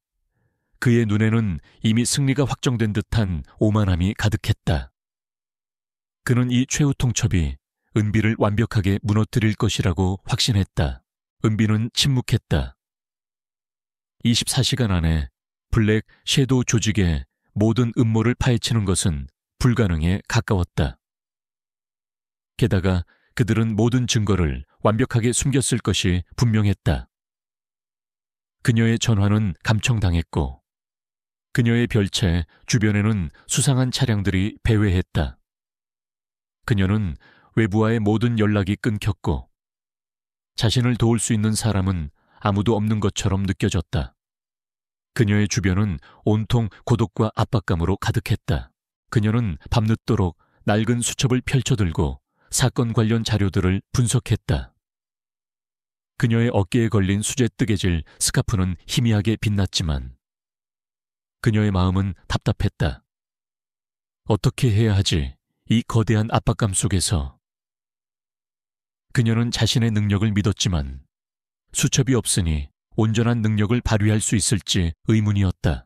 Speaker 1: 그의 눈에는 이미 승리가 확정된 듯한 오만함이 가득했다. 그는 이 최후 통첩이 은비를 완벽하게 무너뜨릴 것이라고 확신했다. 은비는 침묵했다. 24시간 안에 블랙 섀도우 조직의 모든 음모를 파헤치는 것은 불가능에 가까웠다. 게다가 그들은 모든 증거를 완벽하게 숨겼을 것이 분명했다. 그녀의 전화는 감청당했고 그녀의 별채 주변에는 수상한 차량들이 배회했다. 그녀는 외부와의 모든 연락이 끊겼고 자신을 도울 수 있는 사람은 아무도 없는 것처럼 느껴졌다. 그녀의 주변은 온통 고독과 압박감으로 가득했다. 그녀는 밤늦도록 낡은 수첩을 펼쳐들고 사건 관련 자료들을 분석했다. 그녀의 어깨에 걸린 수제 뜨개질 스카프는 희미하게 빛났지만 그녀의 마음은 답답했다. 어떻게 해야 하지? 이 거대한 압박감 속에서. 그녀는 자신의 능력을 믿었지만 수첩이 없으니 온전한 능력을 발휘할 수 있을지 의문이었다.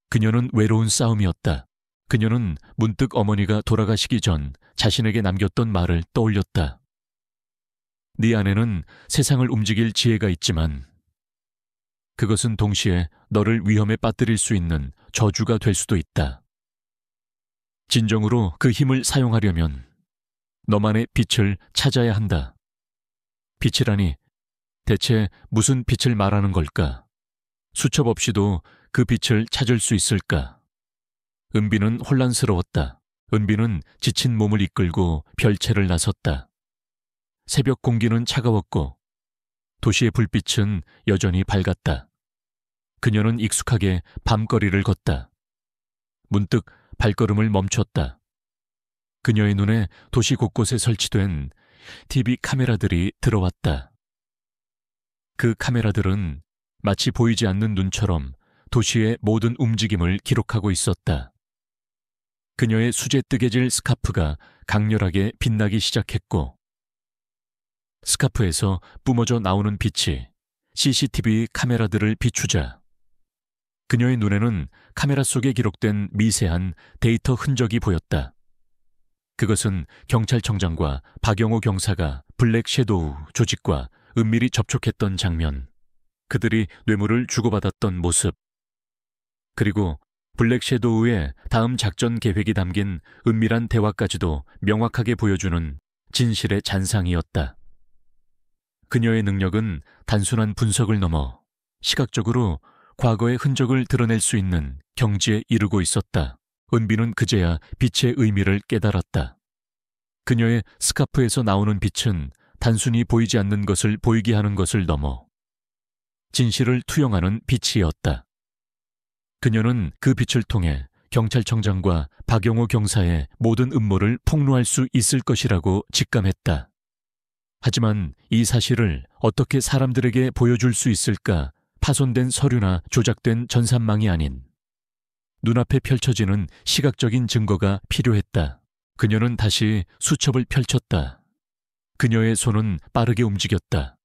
Speaker 1: 그녀는 외로운 싸움이었다. 그녀는 문득 어머니가 돌아가시기 전 자신에게 남겼던 말을 떠올렸다. 네 안에는 세상을 움직일 지혜가 있지만 그것은 동시에 너를 위험에 빠뜨릴 수 있는 저주가 될 수도 있다. 진정으로 그 힘을 사용하려면 너만의 빛을 찾아야 한다. 빛이라니 대체 무슨 빛을 말하는 걸까? 수첩 없이도 그 빛을 찾을 수 있을까? 은비는 혼란스러웠다. 은비는 지친 몸을 이끌고 별채를 나섰다. 새벽 공기는 차가웠고 도시의 불빛은 여전히 밝았다. 그녀는 익숙하게 밤거리를 걷다. 문득 발걸음을 멈췄다. 그녀의 눈에 도시 곳곳에 설치된 TV 카메라들이 들어왔다. 그 카메라들은 마치 보이지 않는 눈처럼 도시의 모든 움직임을 기록하고 있었다. 그녀의 수제 뜨개질 스카프가 강렬하게 빛나기 시작했고 스카프에서 뿜어져 나오는 빛이 CCTV 카메라들을 비추자 그녀의 눈에는 카메라 속에 기록된 미세한 데이터 흔적이 보였다. 그것은 경찰청장과 박영호 경사가 블랙 섀도우 조직과 은밀히 접촉했던 장면, 그들이 뇌물을 주고받았던 모습, 그리고 블랙 섀도우의 다음 작전 계획이 담긴 은밀한 대화까지도 명확하게 보여주는 진실의 잔상이었다. 그녀의 능력은 단순한 분석을 넘어 시각적으로 과거의 흔적을 드러낼 수 있는 경지에 이르고 있었다. 은비는 그제야 빛의 의미를 깨달았다. 그녀의 스카프에서 나오는 빛은 단순히 보이지 않는 것을 보이게 하는 것을 넘어 진실을 투영하는 빛이었다. 그녀는 그 빛을 통해 경찰청장과 박영호 경사의 모든 음모를 폭로할 수 있을 것이라고 직감했다. 하지만 이 사실을 어떻게 사람들에게 보여줄 수 있을까? 파손된 서류나 조작된 전산망이 아닌 눈앞에 펼쳐지는 시각적인 증거가 필요했다. 그녀는 다시 수첩을 펼쳤다. 그녀의 손은 빠르게 움직였다.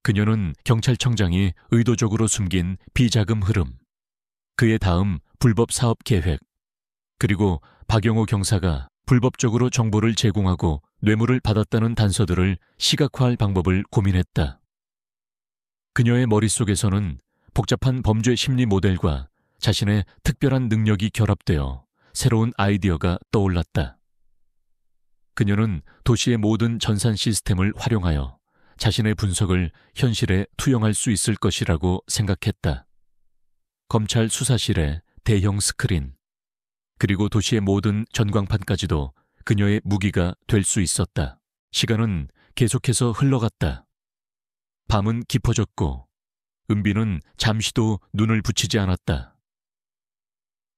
Speaker 1: 그녀는 경찰청장이 의도적으로 숨긴 비자금 흐름, 그의 다음 불법 사업 계획, 그리고 박영호 경사가 불법적으로 정보를 제공하고 뇌물을 받았다는 단서들을 시각화할 방법을 고민했다. 그녀의 머릿속에서는 복잡한 범죄 심리 모델과 자신의 특별한 능력이 결합되어 새로운 아이디어가 떠올랐다. 그녀는 도시의 모든 전산 시스템을 활용하여 자신의 분석을 현실에 투영할 수 있을 것이라고 생각했다. 검찰 수사실의 대형 스크린, 그리고 도시의 모든 전광판까지도 그녀의 무기가 될 수 있었다. 시간은 계속해서 흘러갔다. 밤은 깊어졌고 은비는 잠시도 눈을 붙이지 않았다.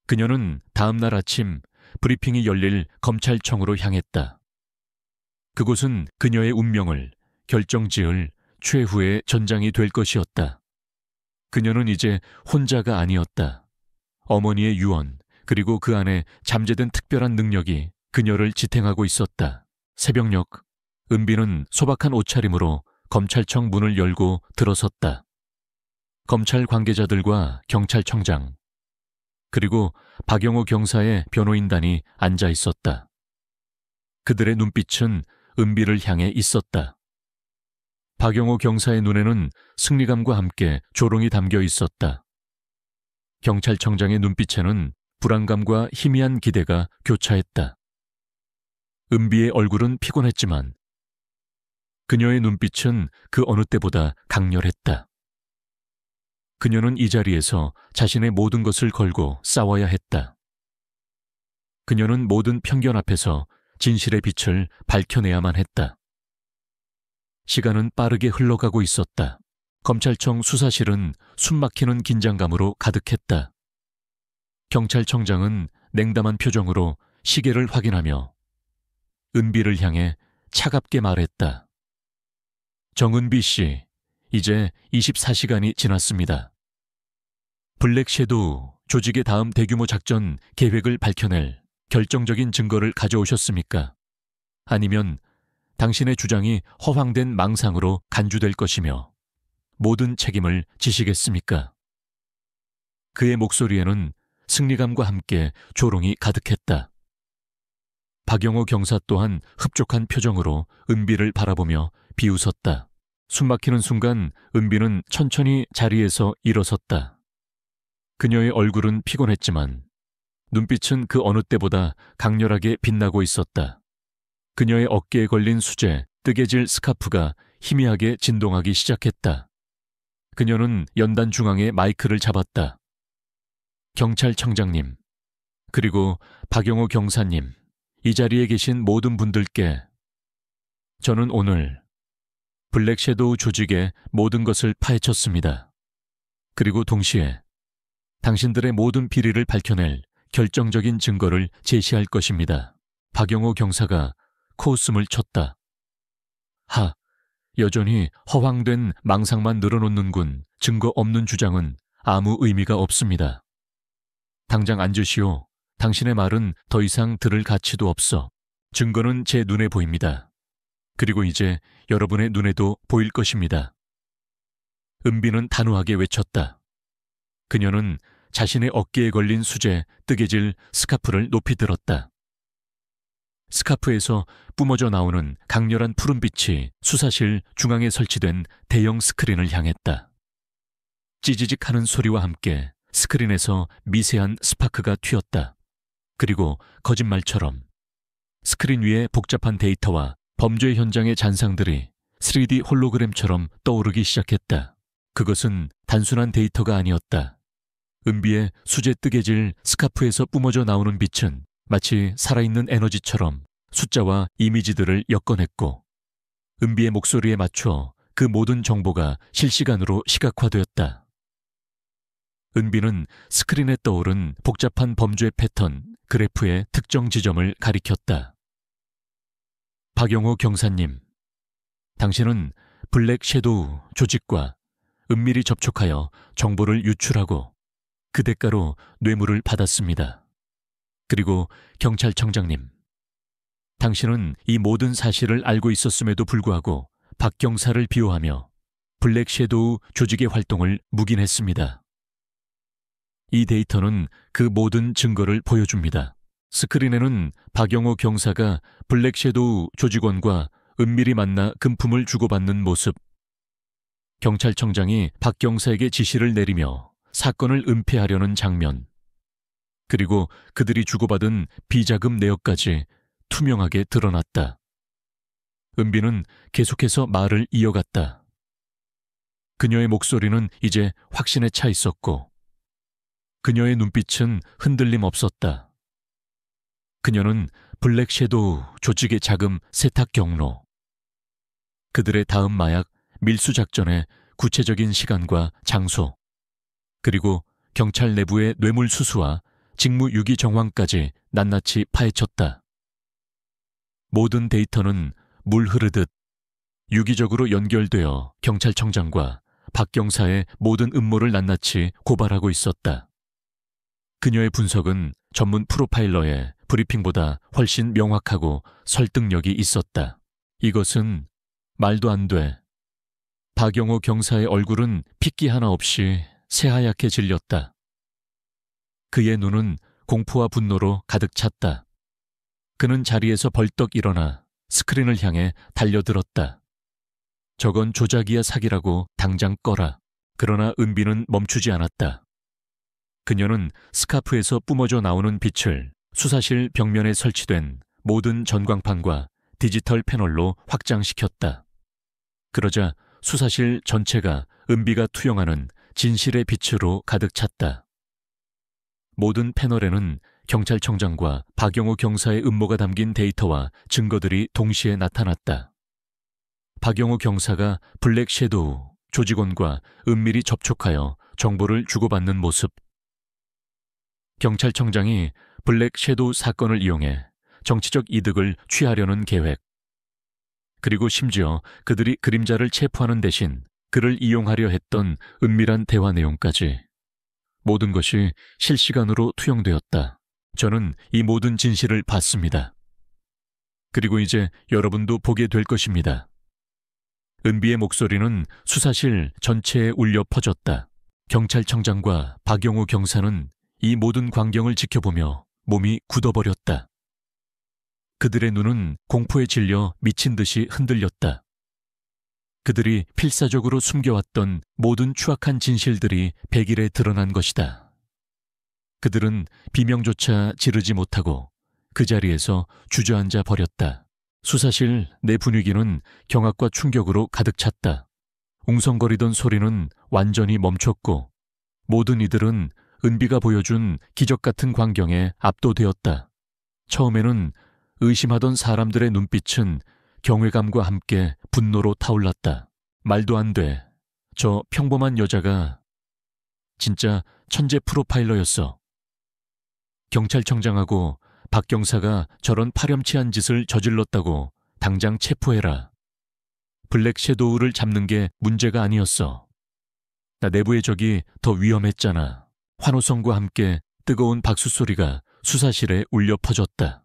Speaker 1: 그녀는 다음 날 아침 브리핑이 열릴 검찰청으로 향했다. 그곳은 그녀의 운명을 결정지을 최후의 전장이 될 것이었다. 그녀는 이제 혼자가 아니었다. 어머니의 유언, 그리고 그 안에 잠재된 특별한 능력이 그녀를 지탱하고 있었다. 새벽녘, 은비는 소박한 옷차림으로 검찰청 문을 열고 들어섰다. 검찰 관계자들과 경찰청장, 그리고 박영호 경사의 변호인단이 앉아 있었다. 그들의 눈빛은 은비를 향해 있었다. 박영호 경사의 눈에는 승리감과 함께 조롱이 담겨 있었다. 경찰청장의 눈빛에는 불안감과 희미한 기대가 교차했다. 은비의 얼굴은 피곤했지만 그녀의 눈빛은 그 어느 때보다 강렬했다. 그녀는 이 자리에서 자신의 모든 것을 걸고 싸워야 했다. 그녀는 모든 편견 앞에서 진실의 빛을 밝혀내야만 했다. 시간은 빠르게 흘러가고 있었다. 검찰청 수사실은 숨막히는 긴장감으로 가득했다. 경찰청장은 냉담한 표정으로 시계를 확인하며 은비를 향해 차갑게 말했다. 정은비 씨, 이제 24시간이 지났습니다. 블랙 섀도우 조직의 다음 대규모 작전 계획을 밝혀낼 결정적인 증거를 가져오셨습니까? 아니면 당신의 주장이 허황된 망상으로 간주될 것이며 모든 책임을 지시겠습니까? 그의 목소리에는 승리감과 함께 조롱이 가득했다. 박영호 경사 또한 흡족한 표정으로 은비를 바라보며 비웃었다. 숨막히는 순간 은비는 천천히 자리에서 일어섰다. 그녀의 얼굴은 피곤했지만 눈빛은 그 어느 때보다 강렬하게 빛나고 있었다. 그녀의 어깨에 걸린 수제, 뜨개질 스카프가 희미하게 진동하기 시작했다. 그녀는 연단 중앙에 마이크를 잡았다. 경찰청장님, 그리고 박영호 경사님, 이 자리에 계신 모든 분들께 저는 오늘 블랙 섀도우 조직의 모든 것을 파헤쳤습니다. 그리고 동시에 당신들의 모든 비리를 밝혀낼 결정적인 증거를 제시할 것입니다. 박영호 경사가 코웃음을 쳤다. 여전히 허황된 망상만 늘어놓는군. 증거 없는 주장은 아무 의미가 없습니다. 당장 앉으시오. 당신의 말은 더 이상 들을 가치도 없어. 증거는 제 눈에 보입니다. 그리고 이제 여러분의 눈에도 보일 것입니다. 은비는 단호하게 외쳤다. 그녀는 자신의 어깨에 걸린 수제, 뜨개질 스카프를 높이 들었다. 스카프에서 뿜어져 나오는 강렬한 푸른빛이 수사실 중앙에 설치된 대형 스크린을 향했다. 찌지직 하는 소리와 함께 스크린에서 미세한 스파크가 튀었다. 그리고 거짓말처럼 스크린 위에 복잡한 데이터와 범죄 현장의 잔상들이 3D 홀로그램처럼 떠오르기 시작했다. 그것은 단순한 데이터가 아니었다. 은비의 수제 뜨개질 스카프에서 뿜어져 나오는 빛은 마치 살아있는 에너지처럼 숫자와 이미지들을 엮어냈고 은비의 목소리에 맞춰 그 모든 정보가 실시간으로 시각화되었다. 은비는 스크린에 떠오른 복잡한 범죄 패턴, 그래프의 특정 지점을 가리켰다. 박영호 경사님, 당신은 블랙 섀도우 조직과 은밀히 접촉하여 정보를 유출하고 그 대가로 뇌물을 받았습니다. 그리고 경찰청장님, 당신은 이 모든 사실을 알고 있었음에도 불구하고 박 경사를 비호하며 블랙 섀도우 조직의 활동을 묵인했습니다. 이 데이터는 그 모든 증거를 보여줍니다. 스크린에는 박영호 경사가 블랙 섀도우 조직원과 은밀히 만나 금품을 주고받는 모습, 경찰청장이 박 경사에게 지시를 내리며 사건을 은폐하려는 장면, 그리고 그들이 주고받은 비자금 내역까지 투명하게 드러났다. 은비는 계속해서 말을 이어갔다. 그녀의 목소리는 이제 확신에 차 있었고 그녀의 눈빛은 흔들림 없었다. 그녀는 블랙 섀도우 조직의 자금 세탁 경로, 그들의 다음 마약 밀수 작전의 구체적인 시간과 장소, 그리고 경찰 내부의 뇌물 수수와 직무 유기 정황까지 낱낱이 파헤쳤다. 모든 데이터는 물 흐르듯 유기적으로 연결되어 경찰청장과 박 경사의 모든 음모를 낱낱이 고발하고 있었다. 그녀의 분석은 전문 프로파일러의 브리핑보다 훨씬 명확하고 설득력이 있었다. 이것은 말도 안 돼. 박영호 경사의 얼굴은 핏기 하나 없이 새하얗게 질렸다. 그의 눈은 공포와 분노로 가득 찼다. 그는 자리에서 벌떡 일어나 스크린을 향해 달려들었다. 저건 조작이야 사기라고 당장 꺼라. 그러나 은비는 멈추지 않았다. 그녀는 스카프에서 뿜어져 나오는 빛을 수사실 벽면에 설치된 모든 전광판과 디지털 패널로 확장시켰다. 그러자 수사실 전체가 은비가 투영하는 진실의 빛으로 가득 찼다. 모든 패널에는 경찰청장과 박영호 경사의 음모가 담긴 데이터와 증거들이 동시에 나타났다. 박영호 경사가 블랙 섀도우 조직원과 은밀히 접촉하여 정보를 주고받는 모습, 경찰청장이 블랙 섀도우 사건을 이용해 정치적 이득을 취하려는 계획, 그리고 심지어 그들이 그림자를 체포하는 대신 그를 이용하려 했던 은밀한 대화 내용까지 모든 것이 실시간으로 투영되었다. 저는 이 모든 진실을 봤습니다. 그리고 이제 여러분도 보게 될 것입니다. 은비의 목소리는 수사실 전체에 울려 퍼졌다. 경찰청장과 박영호 경사는 이 모든 광경을 지켜보며 몸이 굳어버렸다. 그들의 눈은 공포에 질려 미친 듯이 흔들렸다. 그들이 필사적으로 숨겨왔던 모든 추악한 진실들이 백일에 드러난 것이다. 그들은 비명조차 지르지 못하고 그 자리에서 주저앉아 버렸다. 수사실 내 분위기는 경악과 충격으로 가득 찼다. 웅성거리던 소리는 완전히 멈췄고 모든 이들은 은비가 보여준 기적 같은 광경에 압도되었다. 처음에는 의심하던 사람들의 눈빛은 경외감과 함께 분노로 타올랐다. 말도 안 돼. 저 평범한 여자가 진짜 천재 프로파일러였어. 경찰청장하고 박 경사가 저런 파렴치한 짓을 저질렀다고 당장 체포해라. 블랙 섀도우를 잡는 게 문제가 아니었어. 나 내부의 적이 더 위험했잖아. 환호성과 함께 뜨거운 박수 소리가 수사실에 울려 퍼졌다.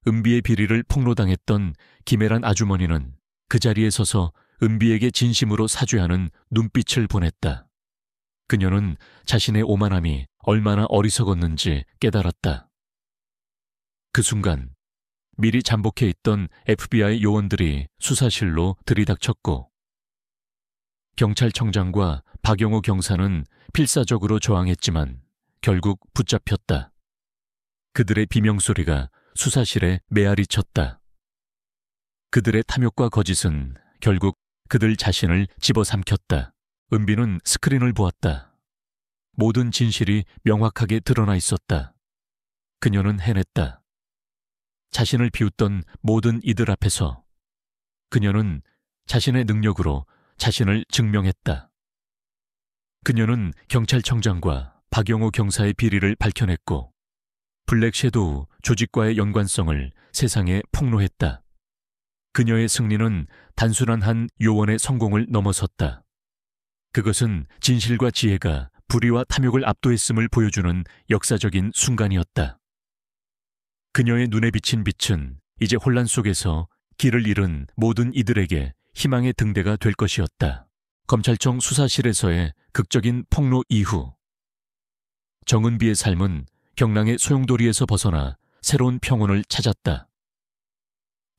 Speaker 1: 은비의 비리를 폭로당했던 김혜란 아주머니는 그 자리에 서서 은비에게 진심으로 사죄하는 눈빛을 보냈다. 그녀는 자신의 오만함이 얼마나 어리석었는지 깨달았다. 그 순간 미리 잠복해 있던 FBI 요원들이 수사실로 들이닥쳤고 경찰청장과 박영호 경사는 필사적으로 저항했지만 결국 붙잡혔다. 그들의 비명소리가 수사실에 메아리 쳤다. 그들의 탐욕과 거짓은 결국 그들 자신을 집어삼켰다. 은비는 스크린을 보았다. 모든 진실이 명확하게 드러나 있었다. 그녀는 해냈다. 자신을 비웃던 모든 이들 앞에서 그녀는 자신의 능력으로 자신을 증명했다. 그녀는 경찰청장과 박영호 경사의 비리를 밝혀냈고 블랙 섀도우 조직과의 연관성을 세상에 폭로했다. 그녀의 승리는 단순한 한 요원의 성공을 넘어섰다. 그것은 진실과 지혜가 불의와 탐욕을 압도했음을 보여주는 역사적인 순간이었다. 그녀의 눈에 비친 빛은 이제 혼란 속에서 길을 잃은 모든 이들에게 희망의 등대가 될 것이었다. 검찰청 수사실에서의 극적인 폭로 이후 정은비의 삶은 경랑의 소용돌이에서 벗어나 새로운 평온을 찾았다.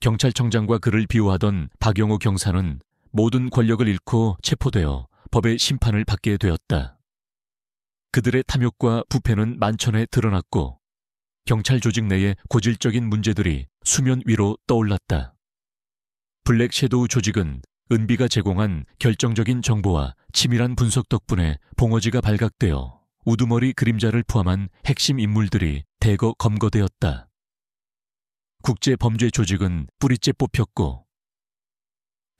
Speaker 1: 경찰청장과 그를 비호하던 박영호 경사는 모든 권력을 잃고 체포되어 법의 심판을 받게 되었다. 그들의 탐욕과 부패는 만천에 드러났고 경찰 조직 내의 고질적인 문제들이 수면 위로 떠올랐다. 블랙 섀도우 조직은 은비가 제공한 결정적인 정보와 치밀한 분석 덕분에 봉어지가 발각되어 우두머리 그림자를 포함한 핵심 인물들이 대거 검거되었다. 국제 범죄 조직은 뿌리째 뽑혔고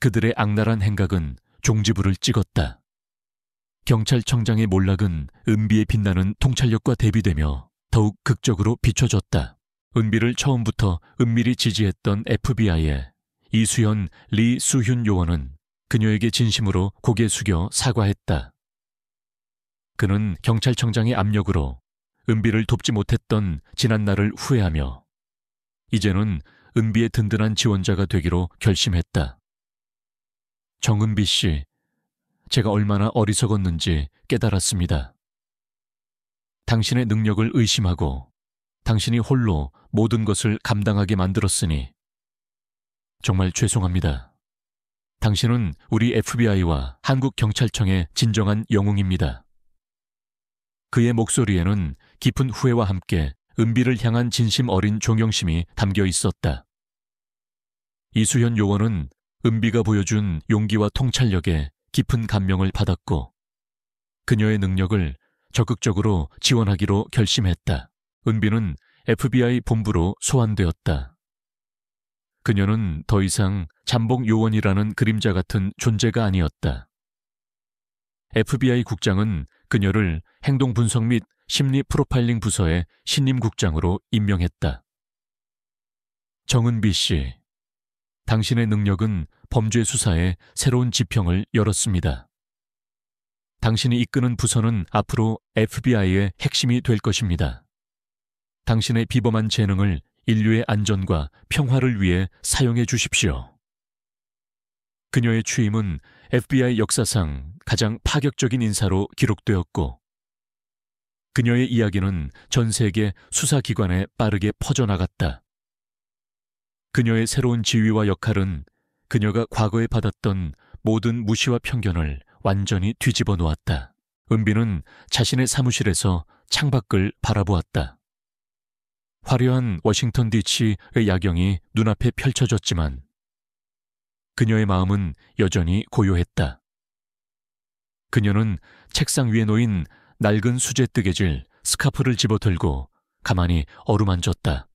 Speaker 1: 그들의 악랄한 행각은 종지부를 찍었다. 경찰청장의 몰락은 은비의 빛나는 통찰력과 대비되며 더욱 극적으로 비춰졌다. 은비를 처음부터 은밀히 지지했던 FBI의 이수연, 리수훈 요원은 그녀에게 진심으로 고개 숙여 사과했다. 그는 경찰청장의 압력으로 은비를 돕지 못했던 지난날을 후회하며 이제는 은비의 든든한 지원자가 되기로 결심했다. 정은비 씨, 제가 얼마나 어리석었는지 깨달았습니다. 당신의 능력을 의심하고 당신이 홀로 모든 것을 감당하게 만들었으니 정말 죄송합니다. 당신은 우리 FBI와 한국경찰청의 진정한 영웅입니다. 그의 목소리에는 깊은 후회와 함께 은비를 향한 진심 어린 존경심이 담겨 있었다. 이수연 요원은 은비가 보여준 용기와 통찰력에 깊은 감명을 받았고 그녀의 능력을 적극적으로 지원하기로 결심했다. 은비는 FBI 본부로 소환되었다. 그녀는 더 이상 잠복 요원이라는 그림자 같은 존재가 아니었다. FBI 국장은 그녀를 행동 분석 및 심리 프로파일링 부서의 신임 국장으로 임명했다. 정은비 씨, 당신의 능력은 범죄 수사에 새로운 지평을 열었습니다. 당신이 이끄는 부서는 앞으로 FBI의 핵심이 될 것입니다. 당신의 비범한 재능을 인류의 안전과 평화를 위해 사용해 주십시오. 그녀의 취임은 FBI 역사상 가장 파격적인 인사로 기록되었고, 그녀의 이야기는 전 세계 수사기관에 빠르게 퍼져나갔다. 그녀의 새로운 지위와 역할은 그녀가 과거에 받았던 모든 무시와 편견을 완전히 뒤집어 놓았다. 은비는 자신의 사무실에서 창밖을 바라보았다. 화려한 워싱턴 DC의 야경이 눈앞에 펼쳐졌지만 그녀의 마음은 여전히 고요했다. 그녀는 책상 위에 놓인 낡은 수제 뜨개질 스카프를 집어들고 가만히 어루만졌다.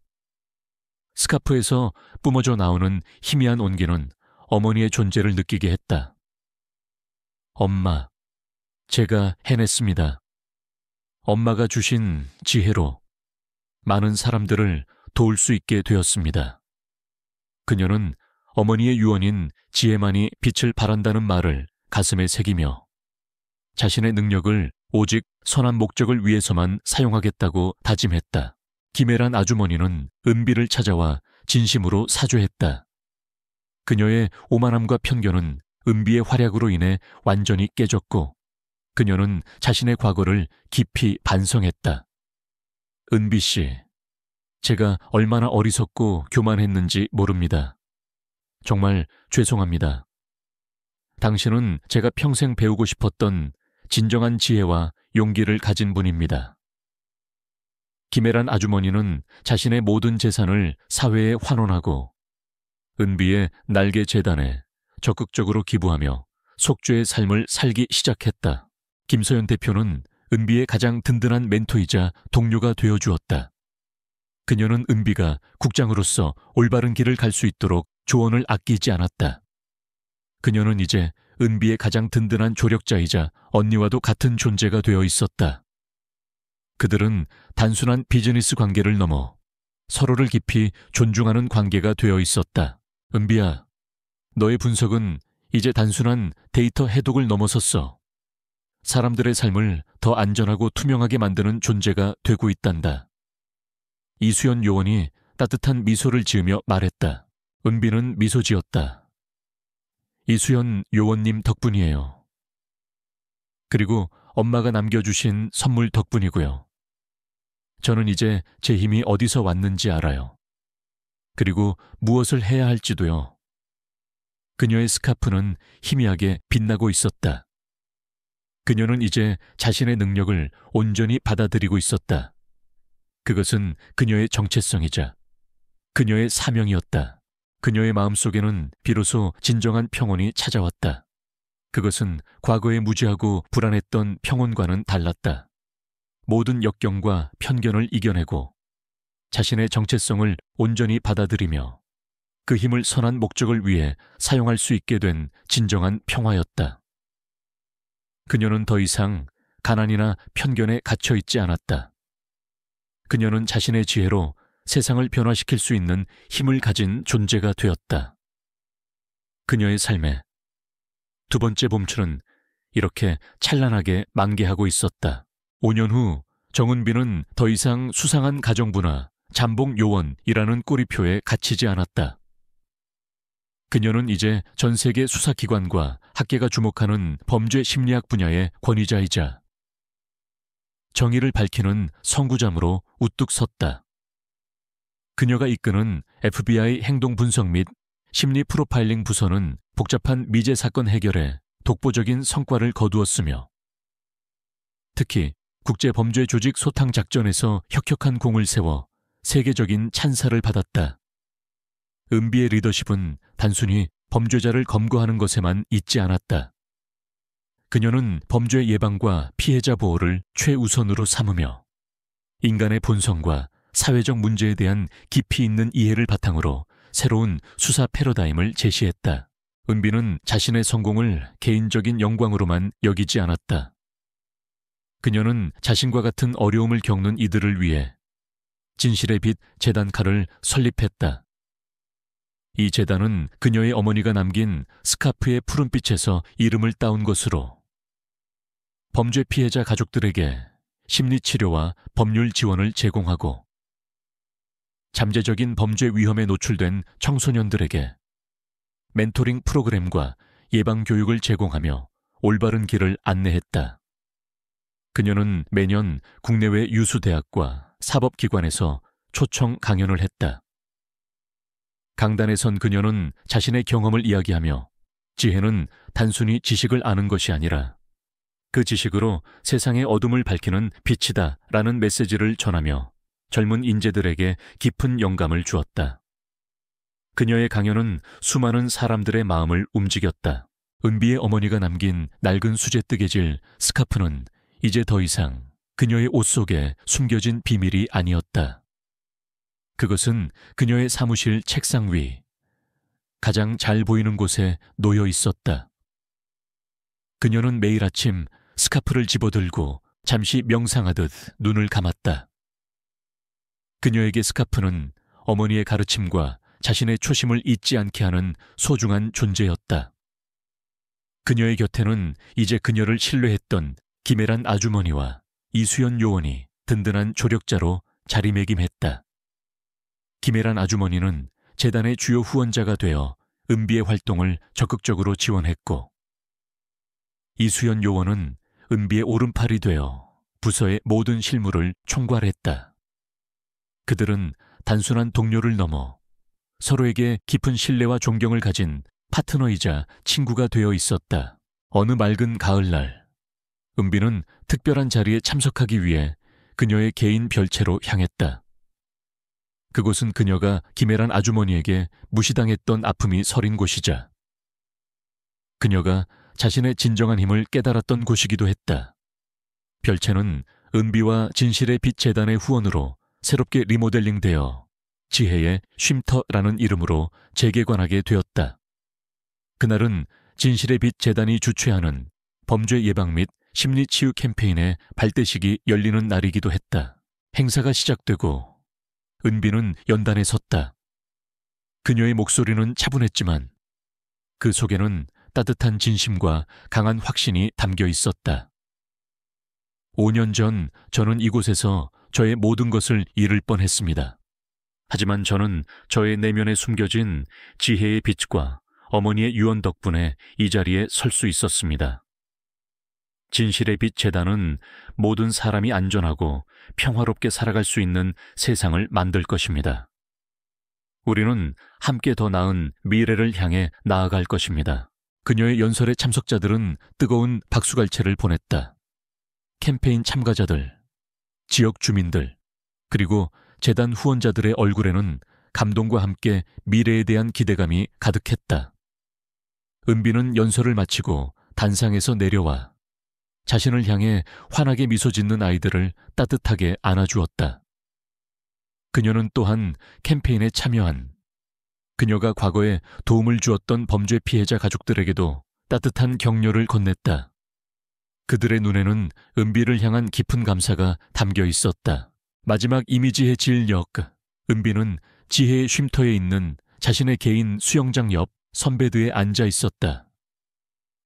Speaker 1: 스카프에서 뿜어져 나오는 희미한 온기는 어머니의 존재를 느끼게 했다. 엄마, 제가 해냈습니다. 엄마가 주신 지혜로 많은 사람들을 도울 수 있게 되었습니다. 그녀는 어머니의 유언인 지혜만이 빛을 발한다는 말을 가슴에 새기며 자신의 능력을 오직 선한 목적을 위해서만 사용하겠다고 다짐했다. 김혜란 아주머니는 은비를 찾아와 진심으로 사죄했다. 그녀의 오만함과 편견은 은비의 활약으로 인해 완전히 깨졌고 그녀는 자신의 과거를 깊이 반성했다. 은비 씨, 제가 얼마나 어리석고 교만했는지 모릅니다. 정말 죄송합니다. 당신은 제가 평생 배우고 싶었던 진정한 지혜와 용기를 가진 분입니다. 김혜란 아주머니는 자신의 모든 재산을 사회에 환원하고 은비의 날개 재단에 적극적으로 기부하며 속죄의 삶을 살기 시작했다. 김소연 대표는 은비의 가장 든든한 멘토이자 동료가 되어주었다. 그녀는 은비가 국장으로서 올바른 길을 갈 수 있도록 조언을 아끼지 않았다. 그녀는 이제 은비의 가장 든든한 조력자이자 언니와도 같은 존재가 되어 있었다. 그들은 단순한 비즈니스 관계를 넘어 서로를 깊이 존중하는 관계가 되어 있었다. 은비야, 너의 분석은 이제 단순한 데이터 해독을 넘어섰어. 사람들의 삶을 더 안전하고 투명하게 만드는 존재가 되고 있단다. 이수연 요원이 따뜻한 미소를 지으며 말했다. 은비는 미소 지었다. 이수연 요원님 덕분이에요. 그리고 엄마가 남겨주신 선물 덕분이고요. 저는 이제 제 힘이 어디서 왔는지 알아요. 그리고 무엇을 해야 할지도요. 그녀의 스카프는 희미하게 빛나고 있었다. 그녀는 이제 자신의 능력을 온전히 받아들이고 있었다. 그것은 그녀의 정체성이자 그녀의 사명이었다. 그녀의 마음속에는 비로소 진정한 평온이 찾아왔다. 그것은 과거에 무지하고 불안했던 평온과는 달랐다. 모든 역경과 편견을 이겨내고 자신의 정체성을 온전히 받아들이며 그 힘을 선한 목적을 위해 사용할 수 있게 된 진정한 평화였다. 그녀는 더 이상 가난이나 편견에 갇혀 있지 않았다. 그녀는 자신의 지혜로 세상을 변화시킬 수 있는 힘을 가진 존재가 되었다. 그녀의 삶에 두 번째 봄春은 이렇게 찬란하게 만개하고 있었다. 5년 후 정은비는 더 이상 수상한 가정부나 잠복 요원이라는 꼬리표에 갇히지 않았다. 그녀는 이제 전 세계 수사기관과 학계가 주목하는 범죄 심리학 분야의 권위자이자 정의를 밝히는 선구자로 우뚝 섰다. 그녀가 이끄는 FBI 행동 분석 및 심리 프로파일링 부서는 복잡한 미제 사건 해결에 독보적인 성과를 거두었으며 특히 국제범죄조직 소탕 작전에서 혁혁한 공을 세워 세계적인 찬사를 받았다. 은비의 리더십은 단순히 범죄자를 검거하는 것에만 있지 않았다. 그녀는 범죄 예방과 피해자 보호를 최우선으로 삼으며 인간의 본성과 사회적 문제에 대한 깊이 있는 이해를 바탕으로 새로운 수사 패러다임을 제시했다. 은비는 자신의 성공을 개인적인 영광으로만 여기지 않았다. 그녀는 자신과 같은 어려움을 겪는 이들을 위해 진실의 빛 재단카를 설립했다. 이 제단은 그녀의 어머니가 남긴 스카프의 푸른빛에서 이름을 따온 것으로 범죄 피해자 가족들에게 심리치료와 법률 지원을 제공하고 잠재적인 범죄 위험에 노출된 청소년들에게 멘토링 프로그램과 예방 교육을 제공하며 올바른 길을 안내했다. 그녀는 매년 국내외 유수 대학과 사법기관에서 초청 강연을 했다. 강단에 선 그녀는 자신의 경험을 이야기하며 지혜는 단순히 지식을 아는 것이 아니라 그 지식으로 세상의 어둠을 밝히는 빛이다 라는 메시지를 전하며 젊은 인재들에게 깊은 영감을 주었다. 그녀의 강연은 수많은 사람들의 마음을 움직였다. 은비의 어머니가 남긴 낡은 수제 뜨개질 스카프는 이제 더 이상 그녀의 옷 속에 숨겨진 비밀이 아니었다. 그것은 그녀의 사무실 책상 위, 가장 잘 보이는 곳에 놓여 있었다. 그녀는 매일 아침 스카프를 집어들고 잠시 명상하듯 눈을 감았다. 그녀에게 스카프는 어머니의 가르침과 자신의 초심을 잊지 않게 하는 소중한 존재였다. 그녀의 곁에는 이제 그녀를 신뢰했던 김혜란 아주머니와 이수연 요원이 든든한 조력자로 자리매김했다. 김혜란 아주머니는 재단의 주요 후원자가 되어 은비의 활동을 적극적으로 지원했고 이수연 요원은 은비의 오른팔이 되어 부서의 모든 실무를 총괄했다. 그들은 단순한 동료를 넘어 서로에게 깊은 신뢰와 존경을 가진 파트너이자 친구가 되어 있었다. 어느 맑은 가을날, 은비는 특별한 자리에 참석하기 위해 그녀의 개인 별채로 향했다. 그곳은 그녀가 김혜란 아주머니에게 무시당했던 아픔이 서린 곳이자 그녀가 자신의 진정한 힘을 깨달았던 곳이기도 했다. 별채는 은비와 진실의 빛 재단의 후원으로 새롭게 리모델링되어 지혜의 쉼터라는 이름으로 재개관하게 되었다. 그날은 진실의 빛 재단이 주최하는 범죄 예방 및 심리치유 캠페인의 발대식이 열리는 날이기도 했다. 행사가 시작되고 은비는 연단에 섰다. 그녀의 목소리는 차분했지만 그 속에는 따뜻한 진심과 강한 확신이 담겨 있었다. 5년 전 저는 이곳에서 저의 모든 것을 잃을 뻔했습니다. 하지만 저는 저의 내면에 숨겨진 지혜의 빛과 어머니의 유언 덕분에 이 자리에 설 수 있었습니다. 진실의 빛 재단은 모든 사람이 안전하고 평화롭게 살아갈 수 있는 세상을 만들 것입니다. 우리는 함께 더 나은 미래를 향해 나아갈 것입니다. 그녀의 연설의 참석자들은 뜨거운 박수갈채를 보냈다. 캠페인 참가자들, 지역 주민들, 그리고 재단 후원자들의 얼굴에는 감동과 함께 미래에 대한 기대감이 가득했다. 은비는 연설을 마치고 단상에서 내려와 자신을 향해 환하게 미소 짓는 아이들을 따뜻하게 안아주었다. 그녀는 또한 캠페인에 참여한 그녀가 과거에 도움을 주었던 범죄 피해자 가족들에게도 따뜻한 격려를 건넸다. 그들의 눈에는 은비를 향한 깊은 감사가 담겨 있었다. 마지막 이미지의 진력, 은비는 지혜의 쉼터에 있는 자신의 개인 수영장 옆 선베드에 앉아 있었다.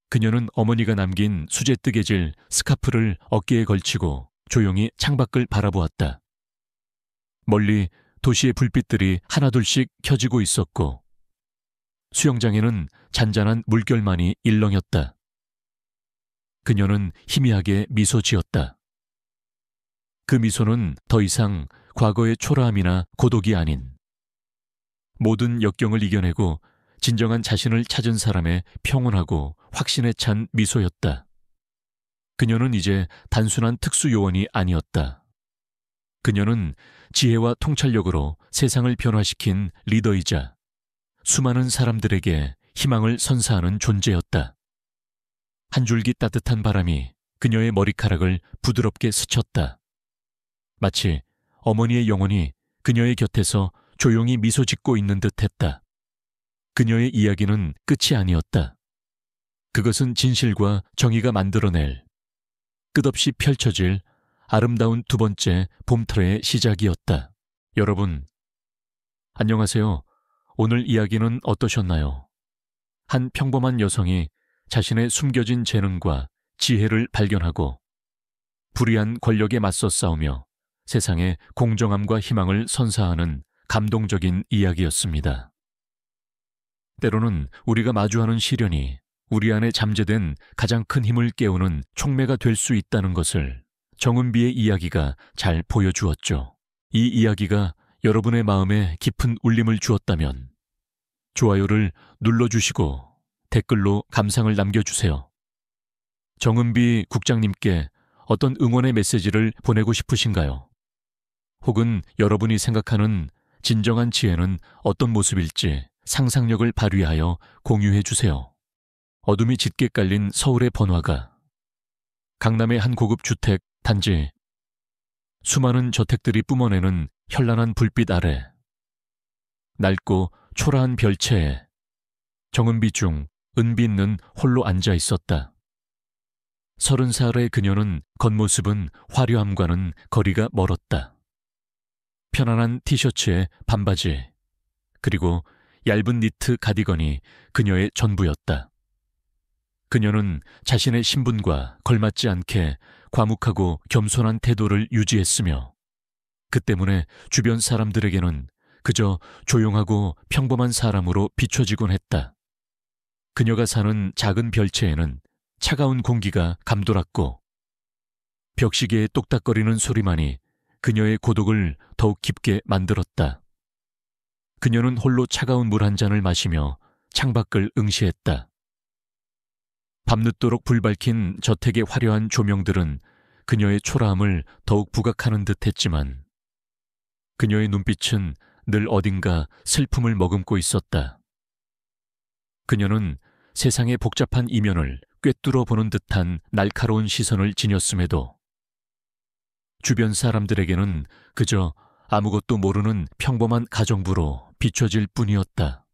Speaker 1: 그녀는 어머니가 남긴 수제 뜨개질 스카프를 어깨에 걸치고 조용히 창밖을 바라보았다. 멀리 도시의 불빛들이 하나둘씩 켜지고 있었고 수영장에는 잔잔한 물결만이 일렁였다. 그녀는 희미하게 미소 지었다. 그 미소는 더 이상 과거의 초라함이나 고독이 아닌 모든 역경을 이겨내고 진정한 자신을 찾은 사람의 평온하고 확신에 찬 미소였다. 그녀는 이제 단순한 특수 요원이 아니었다. 그녀는 지혜와 통찰력으로 세상을 변화시킨 리더이자 수많은 사람들에게 희망을 선사하는 존재였다. 한 줄기 따뜻한 바람이 그녀의 머리카락을 부드럽게 스쳤다. 마치 어머니의 영혼이 그녀의 곁에서 조용히 미소 짓고 있는 듯했다. 그녀의 이야기는 끝이 아니었다. 그것은 진실과 정의가 만들어낼 끝없이 펼쳐질 아름다운 두 번째 봄틀의 시작이었다. 여러분, 안녕하세요. 오늘 이야기는 어떠셨나요? 한 평범한 여성이 자신의 숨겨진 재능과 지혜를 발견하고 불의한 권력에 맞서 싸우며 세상에 공정함과 희망을 선사하는 감동적인 이야기였습니다. 때로는 우리가 마주하는 시련이 우리 안에 잠재된 가장 큰 힘을 깨우는 촉매가 될 수 있다는 것을 정은비의 이야기가 잘 보여주었죠. 이 이야기가 여러분의 마음에 깊은 울림을 주었다면 좋아요를 눌러주시고 댓글로 감상을 남겨주세요. 정은비 국장님께 어떤 응원의 메시지를 보내고 싶으신가요? 혹은 여러분이 생각하는 진정한 지혜는 어떤 모습일지 상상력을 발휘하여 공유해 주세요. 어둠이 짙게 깔린 서울의 번화가, 강남의 한 고급 주택 단지, 수많은 저택들이 뿜어내는 현란한 불빛 아래, 낡고 초라한 별채에 정은비 중 은비 있는 홀로 앉아 있었다. 30살의 그녀는 겉모습은 화려함과는 거리가 멀었다. 편안한 티셔츠에 반바지, 그리고 얇은 니트 가디건이 그녀의 전부였다. 그녀는 자신의 신분과 걸맞지 않게 과묵하고 겸손한 태도를 유지했으며 그 때문에 주변 사람들에게는 그저 조용하고 평범한 사람으로 비춰지곤 했다. 그녀가 사는 작은 별채에는 차가운 공기가 감돌았고 벽시계의 똑딱거리는 소리만이 그녀의 고독을 더욱 깊게 만들었다. 그녀는 홀로 차가운 물 한 잔을 마시며 창밖을 응시했다. 밤늦도록 불밝힌 저택의 화려한 조명들은 그녀의 초라함을 더욱 부각하는 듯 했지만 그녀의 눈빛은 늘 어딘가 슬픔을 머금고 있었다. 그녀는 세상의 복잡한 이면을 꿰뚫어 보는 듯한 날카로운 시선을 지녔음에도 주변 사람들에게는 그저 아무것도 모르는 평범한 가정부로 비춰질 뿐이었다.